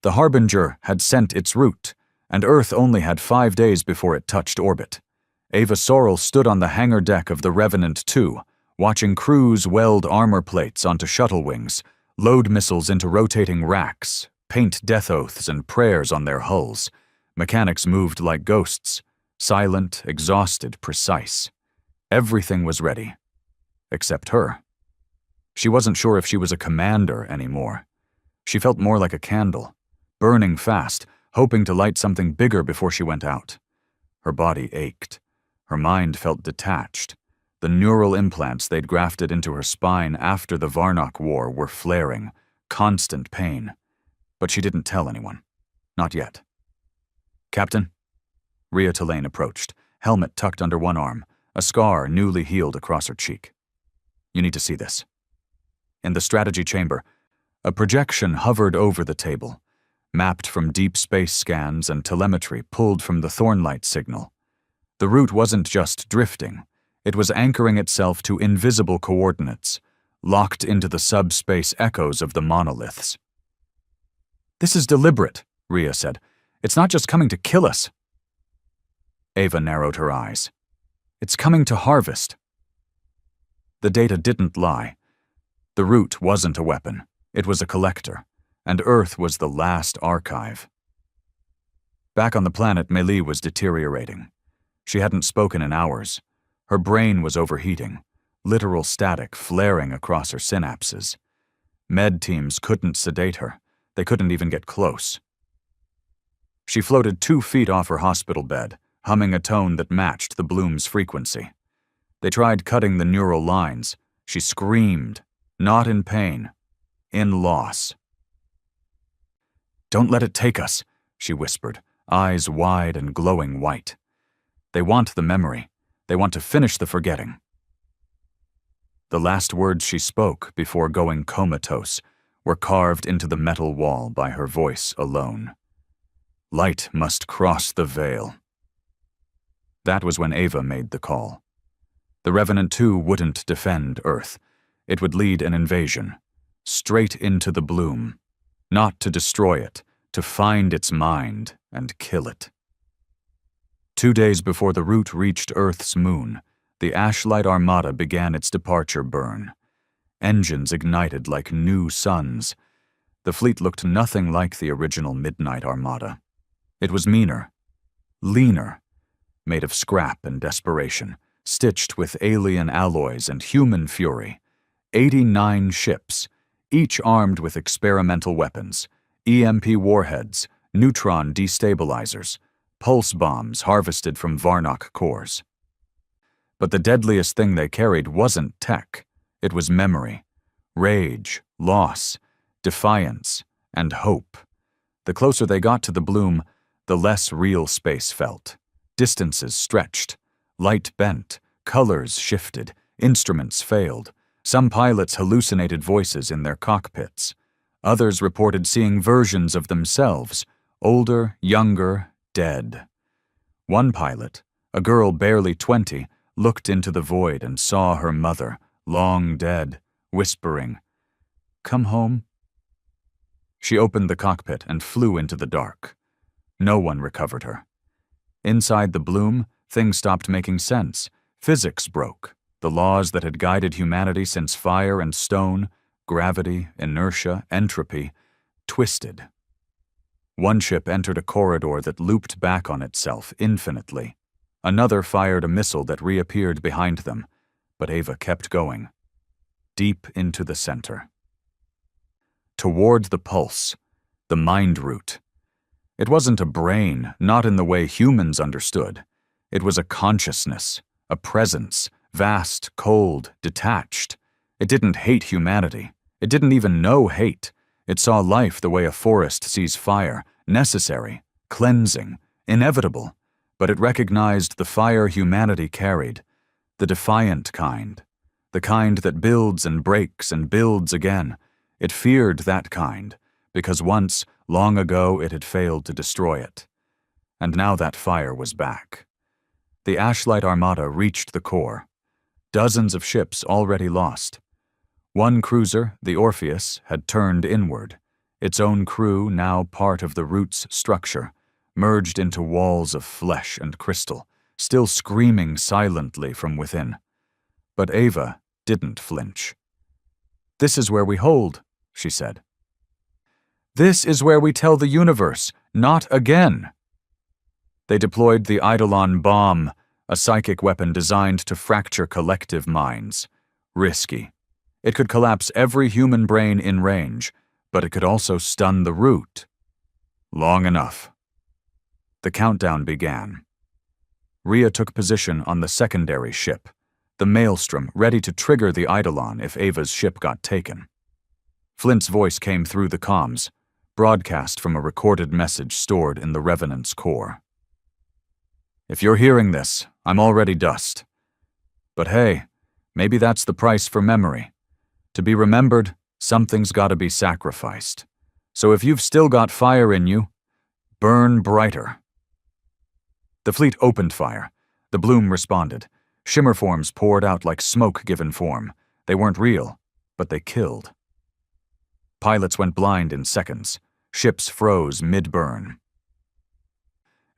The Harbinger had sent its route, and Earth only had 5 days before it touched orbit. Ava Sorrell stood on the hangar deck of the Revenant 2, watching crews weld armor plates onto shuttle wings, load missiles into rotating racks, paint death oaths and prayers on their hulls. Mechanics moved like ghosts, silent, exhausted, precise. Everything was ready. Except her. She wasn't sure if she was a commander anymore. She felt more like a candle, burning fast, hoping to light something bigger before she went out. Her body ached. Her mind felt detached. The neural implants they'd grafted into her spine after the Varnock War were flaring, constant pain. But she didn't tell anyone. Not yet. "Captain?" Rhea Tulane approached, helmet tucked under one arm, a scar newly healed across her cheek. "You need to see this." In the strategy chamber, a projection hovered over the table, mapped from deep space scans and telemetry pulled from the Thornlight signal. The route wasn't just drifting. It was anchoring itself to invisible coordinates, locked into the subspace echoes of the monoliths. "This is deliberate," Rhea said. "It's not just coming to kill us." Ava narrowed her eyes. "It's coming to harvest." The data didn't lie. The route wasn't a weapon. It was a collector, and Earth was the last archive. Back on the planet, Mei was deteriorating. She hadn't spoken in hours. Her brain was overheating, literal static flaring across her synapses. Med teams couldn't sedate her. They couldn't even get close. She floated 2 feet off her hospital bed, humming a tone that matched the bloom's frequency. They tried cutting the neural lines. She screamed, not in pain, in loss. "Don't let it take us," she whispered, eyes wide and glowing white. "They want the memory. They want to finish the forgetting." The last words she spoke before going comatose were carved into the metal wall by her voice alone. "Light must cross the veil." That was when Ava made the call. The Revenant 2 wouldn't defend Earth. It would lead an invasion, straight into the bloom, not to destroy it, to find its mind and kill it. 2 days before the route reached Earth's moon, the Ashlight Armada began its departure burn. Engines ignited like new suns. The fleet looked nothing like the original Midnight Armada. It was meaner, leaner, made of scrap and desperation, stitched with alien alloys and human fury. 89 ships, each armed with experimental weapons, EMP warheads, neutron destabilizers, pulse bombs harvested from Varnock cores. But the deadliest thing they carried wasn't tech. It was memory, rage, loss, defiance, and hope. The closer they got to the bloom, the less real space felt. Distances stretched, light bent, colors shifted, instruments failed. Some pilots hallucinated voices in their cockpits. Others reported seeing versions of themselves, older, younger, dead. One pilot, a girl barely 20, looked into the void and saw her mother, long dead, whispering, "Come home." She opened the cockpit and flew into the dark. No one recovered her. Inside the bloom, things stopped making sense. Physics broke. The laws that had guided humanity since fire and stone, gravity, inertia, entropy, twisted. One ship entered a corridor that looped back on itself infinitely. Another fired a missile that reappeared behind them, but Ava kept going, deep into the center. Toward the pulse, the mind route. It wasn't a brain, not in the way humans understood. It was a consciousness, a presence, vast, cold, detached. It didn't hate humanity. It didn't even know hate. It saw life the way a forest sees fire, necessary, cleansing, inevitable. But it recognized the fire humanity carried, the defiant kind, the kind that builds and breaks and builds again. It feared that kind, because once, long ago, it had failed to destroy it. And now that fire was back. The Ashlight Armada reached the core. Dozens of ships already lost. One cruiser, the Orpheus, had turned inward, its own crew now part of the route's structure, merged into walls of flesh and crystal, still screaming silently from within. But Ava didn't flinch. "This is where we hold," she said. "This is where we tell the universe, not again." They deployed the Eidolon bomb, a psychic weapon designed to fracture collective minds. Risky. It could collapse every human brain in range, but it could also stun the root. Long enough. The countdown began. Rhea took position on the secondary ship, the Maelstrom ready to trigger the Eidolon if Ava's ship got taken. Flint's voice came through the comms, broadcast from a recorded message stored in the Revenant's core. "If you're hearing this, I'm already dust. But hey, maybe that's the price for memory. To be remembered, something's gotta be sacrificed. So if you've still got fire in you, burn brighter." The fleet opened fire. The bloom responded. Shimmer forms poured out like smoke given form. They weren't real, but they killed. Pilots went blind in seconds. Ships froze mid-burn.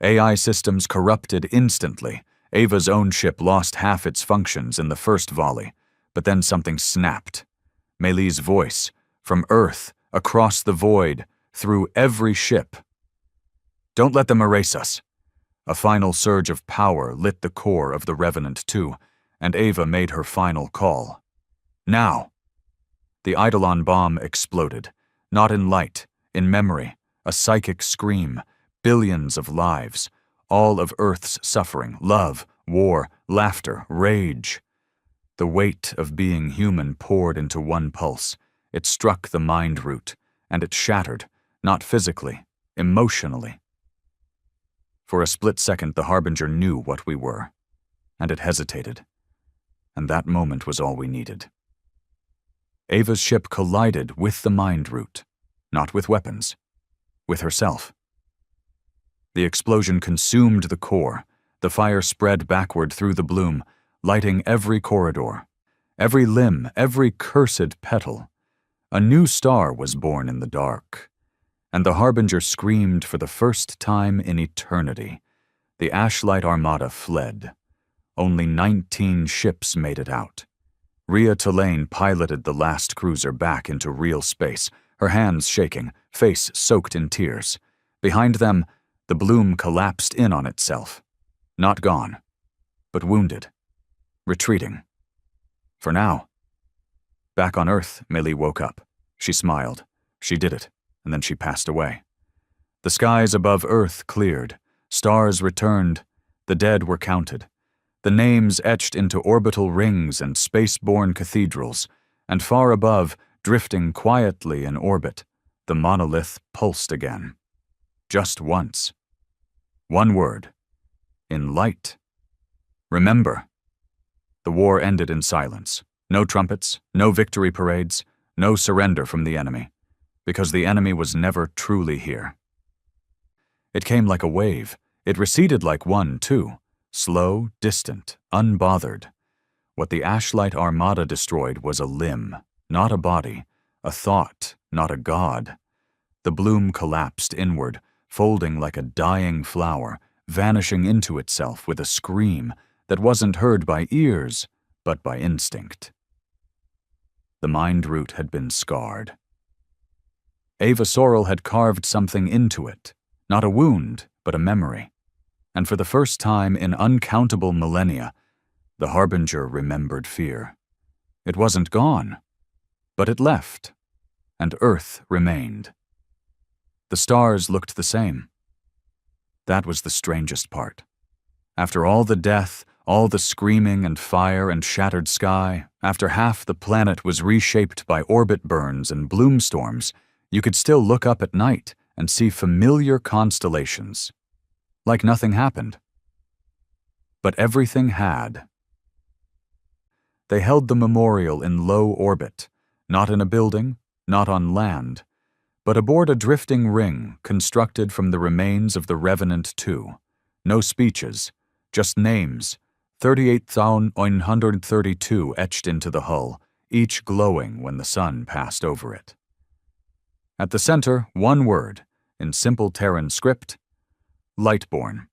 AI systems corrupted instantly. Ava's own ship lost half its functions in the first volley, but then something snapped. Melee's voice, from Earth, across the void, through every ship. "Don't let them erase us." A final surge of power lit the core of the Revenant 2, and Ava made her final call. "Now!" The Eidolon bomb exploded, not in light, in memory, a psychic scream, billions of lives, all of Earth's suffering, love, war, laughter, rage. The weight of being human poured into one pulse. It struck the mind root, and it shattered, not physically, emotionally. For a split second, the Harbinger knew what we were, and it hesitated. And that moment was all we needed. Ava's ship collided with the mind root, not with weapons, with herself. The explosion consumed the core. The fire spread backward through the bloom, lighting every corridor, every limb, every cursed petal. A new star was born in the dark, and the Harbinger screamed for the first time in eternity. The Ashlight Armada fled. Only 19 ships made it out. Rhea Tulane piloted the last cruiser back into real space, her hands shaking, face soaked in tears. Behind them, the bloom collapsed in on itself. Not gone, but wounded. Retreating. For now. Back on Earth, Millie woke up. She smiled. She did it, and then she passed away. The skies above Earth cleared. Stars returned. The dead were counted. The names etched into orbital rings and space-borne cathedrals, and far above, drifting quietly in orbit, the monolith pulsed again. Just once. One word. In light. Remember. The war ended in silence. No trumpets, no victory parades, no surrender from the enemy, because the enemy was never truly here. It came like a wave. It receded like one, too. Slow, distant, unbothered. What the Ashlight Armada destroyed was a limb, not a body, a thought, not a god. The bloom collapsed inward, folding like a dying flower, vanishing into itself with a scream that wasn't heard by ears, but by instinct. The mind root had been scarred. Ava Sorrell had carved something into it, not a wound, but a memory. And for the first time in uncountable millennia, the Harbinger remembered fear. It wasn't gone, but it left, and Earth remained. The stars looked the same. That was the strangest part. After all the death, all the screaming and fire and shattered sky, after half the planet was reshaped by orbit burns and bloom storms, you could still look up at night and see familiar constellations. Like nothing happened. But everything had. They held the memorial in low orbit, not in a building, not on land, but aboard a drifting ring constructed from the remains of the Revenant II. No speeches, just names, 38,932 etched into the hull, each glowing when the sun passed over it. At the center, one word, in simple Terran script, Lightborn.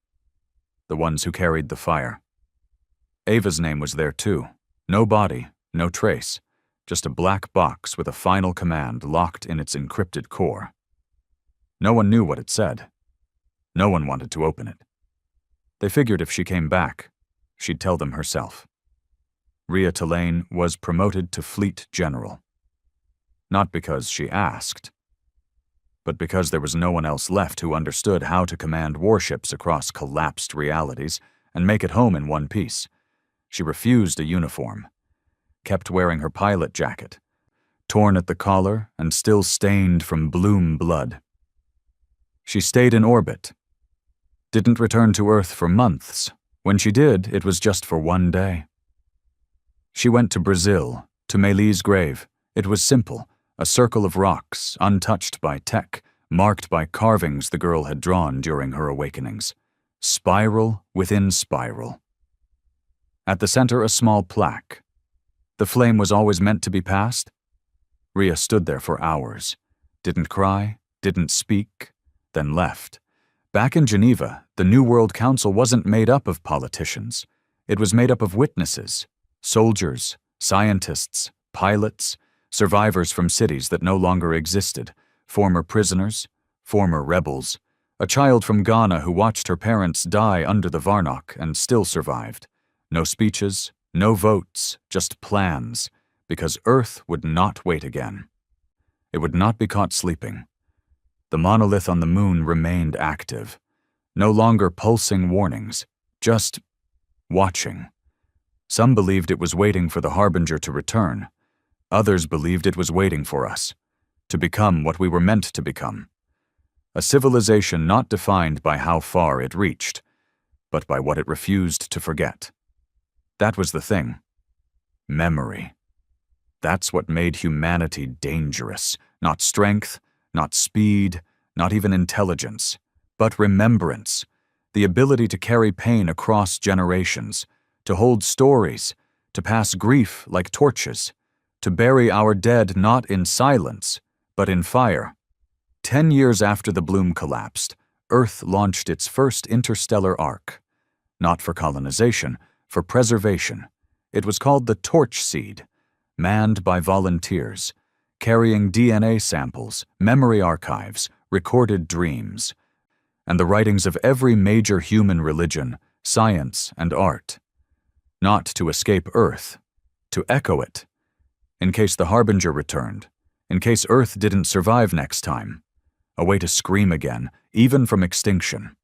The ones who carried the fire. Ava's name was there too. No body, no trace, just a black box with a final command locked in its encrypted core. No one knew what it said. No one wanted to open it. They figured if she came back, she'd tell them herself. Rhea Tulane was promoted to Fleet General. Not because she asked, but because there was no one else left who understood how to command warships across collapsed realities and make it home in one piece. She refused a uniform, kept wearing her pilot jacket, torn at the collar and still stained from bloom blood. She stayed in orbit, didn't return to Earth for months. When she did, it was just for one day. She went to Brazil, to Melie's grave. It was simple. A circle of rocks, untouched by tech, marked by carvings the girl had drawn during her awakenings. Spiral within spiral. At the center, a small plaque. The flame was always meant to be passed. Rhea stood there for hours. Didn't cry, didn't speak, then left. Back in Geneva, the New World Council wasn't made up of politicians. It was made up of witnesses, soldiers, scientists, pilots, survivors from cities that no longer existed, former prisoners, former rebels, a child from Ghana who watched her parents die under the Varnock and still survived. No speeches, no votes, just plans, because Earth would not wait again. It would not be caught sleeping. The monolith on the moon remained active. No longer pulsing warnings, just watching. Some believed it was waiting for the Harbinger to return. Others believed it was waiting for us, to become what we were meant to become. A civilization not defined by how far it reached, but by what it refused to forget. That was the thing. Memory. That's what made humanity dangerous. Not strength, not speed, not even intelligence, but remembrance. The ability to carry pain across generations, to hold stories, to pass grief like torches, to bury our dead not in silence, but in fire. 10 years after the bloom collapsed, Earth launched its first interstellar arc. Not for colonization, for preservation. It was called the Torch Seed, manned by volunteers, carrying DNA samples, memory archives, recorded dreams, and the writings of every major human religion, science, and art. Not to escape Earth, to echo it, in case the Harbinger returned, in case Earth didn't survive next time, a way to scream again, even from extinction.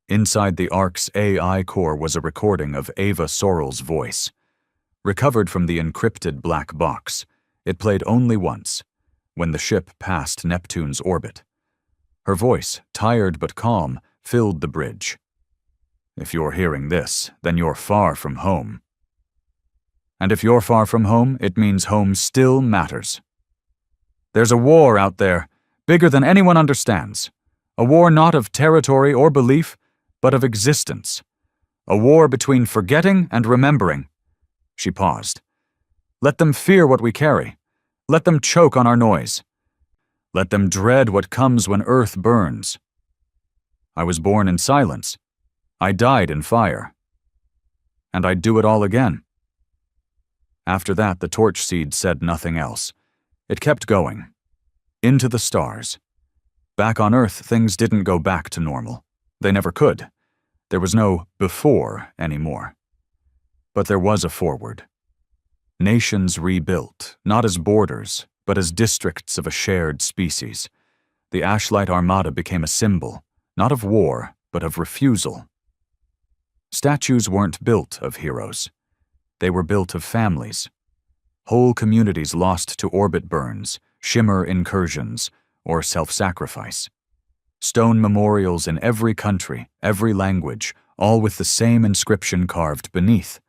Inside the Ark's AI core was a recording of Ava Sorrell's voice. Recovered from the encrypted black box, it played only once, when the ship passed Neptune's orbit. Her voice, tired but calm, filled the bridge. If you're hearing this, then you're far from home. And if you're far from home, it means home still matters. There's a war out there, bigger than anyone understands. A war not of territory or belief, but of existence. A war between forgetting and remembering. She paused. Let them fear what we carry. Let them choke on our noise. Let them dread what comes when Earth burns. I was born in silence. I died in fire. And I'd do it all again. After that, the Torch Seed said nothing else. It kept going. Into the stars. Back on Earth, things didn't go back to normal. They never could. There was no before anymore. But there was a forward. Nations rebuilt, not as borders, but as districts of a shared species. The Ashlight Armada became a symbol, not of war, but of refusal. Statues weren't built of heroes. They were built of families. Whole communities lost to orbit burns, shimmer incursions, or self-sacrifice. Stone memorials in every country, every language, all with the same inscription carved beneath.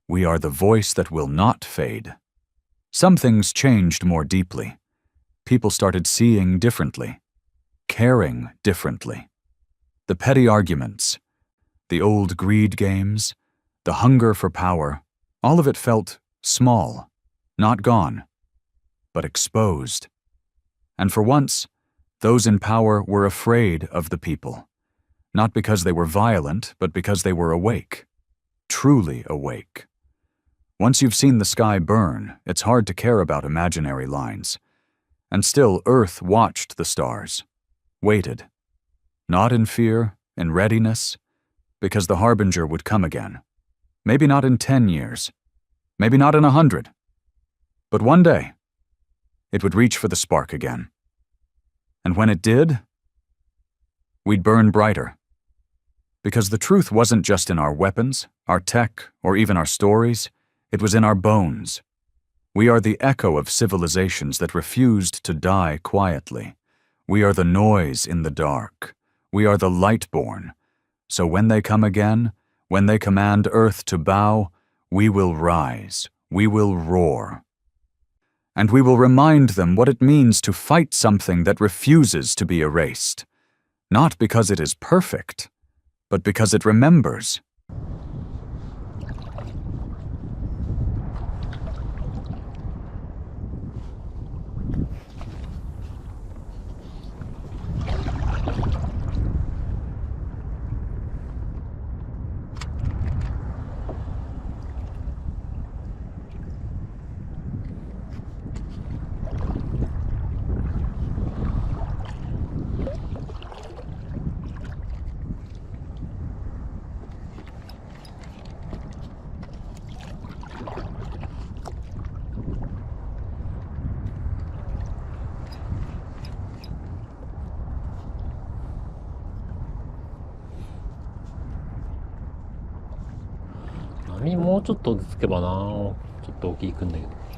We are the voice that will not fade. Some things changed more deeply. People started seeing differently, caring differently. The petty arguments, the old greed games, the hunger for power, all of it felt small, not gone, but exposed. And for once, those in power were afraid of the people, not because they were violent, but because they were awake, truly awake. Once you've seen the sky burn, it's hard to care about imaginary lines. And still, Earth watched the stars, waited, not in fear, in readiness, because the Harbinger would come again. Maybe not in 10 years, maybe not in 100, but one day, it would reach for the spark again. And when it did, we'd burn brighter. Because the truth wasn't just in our weapons, our tech, or even our stories, it was in our bones. We are the echo of civilizations that refused to die quietly. We are the noise in the dark. We are the light-born. So when they come again, when they command Earth to bow, we will rise, we will roar. And we will remind them what it means to fight something that refuses to be erased. Not because it is perfect, but because it remembers. 網もうちょっと落ち着けばな。ちょっと大きいくんだけど。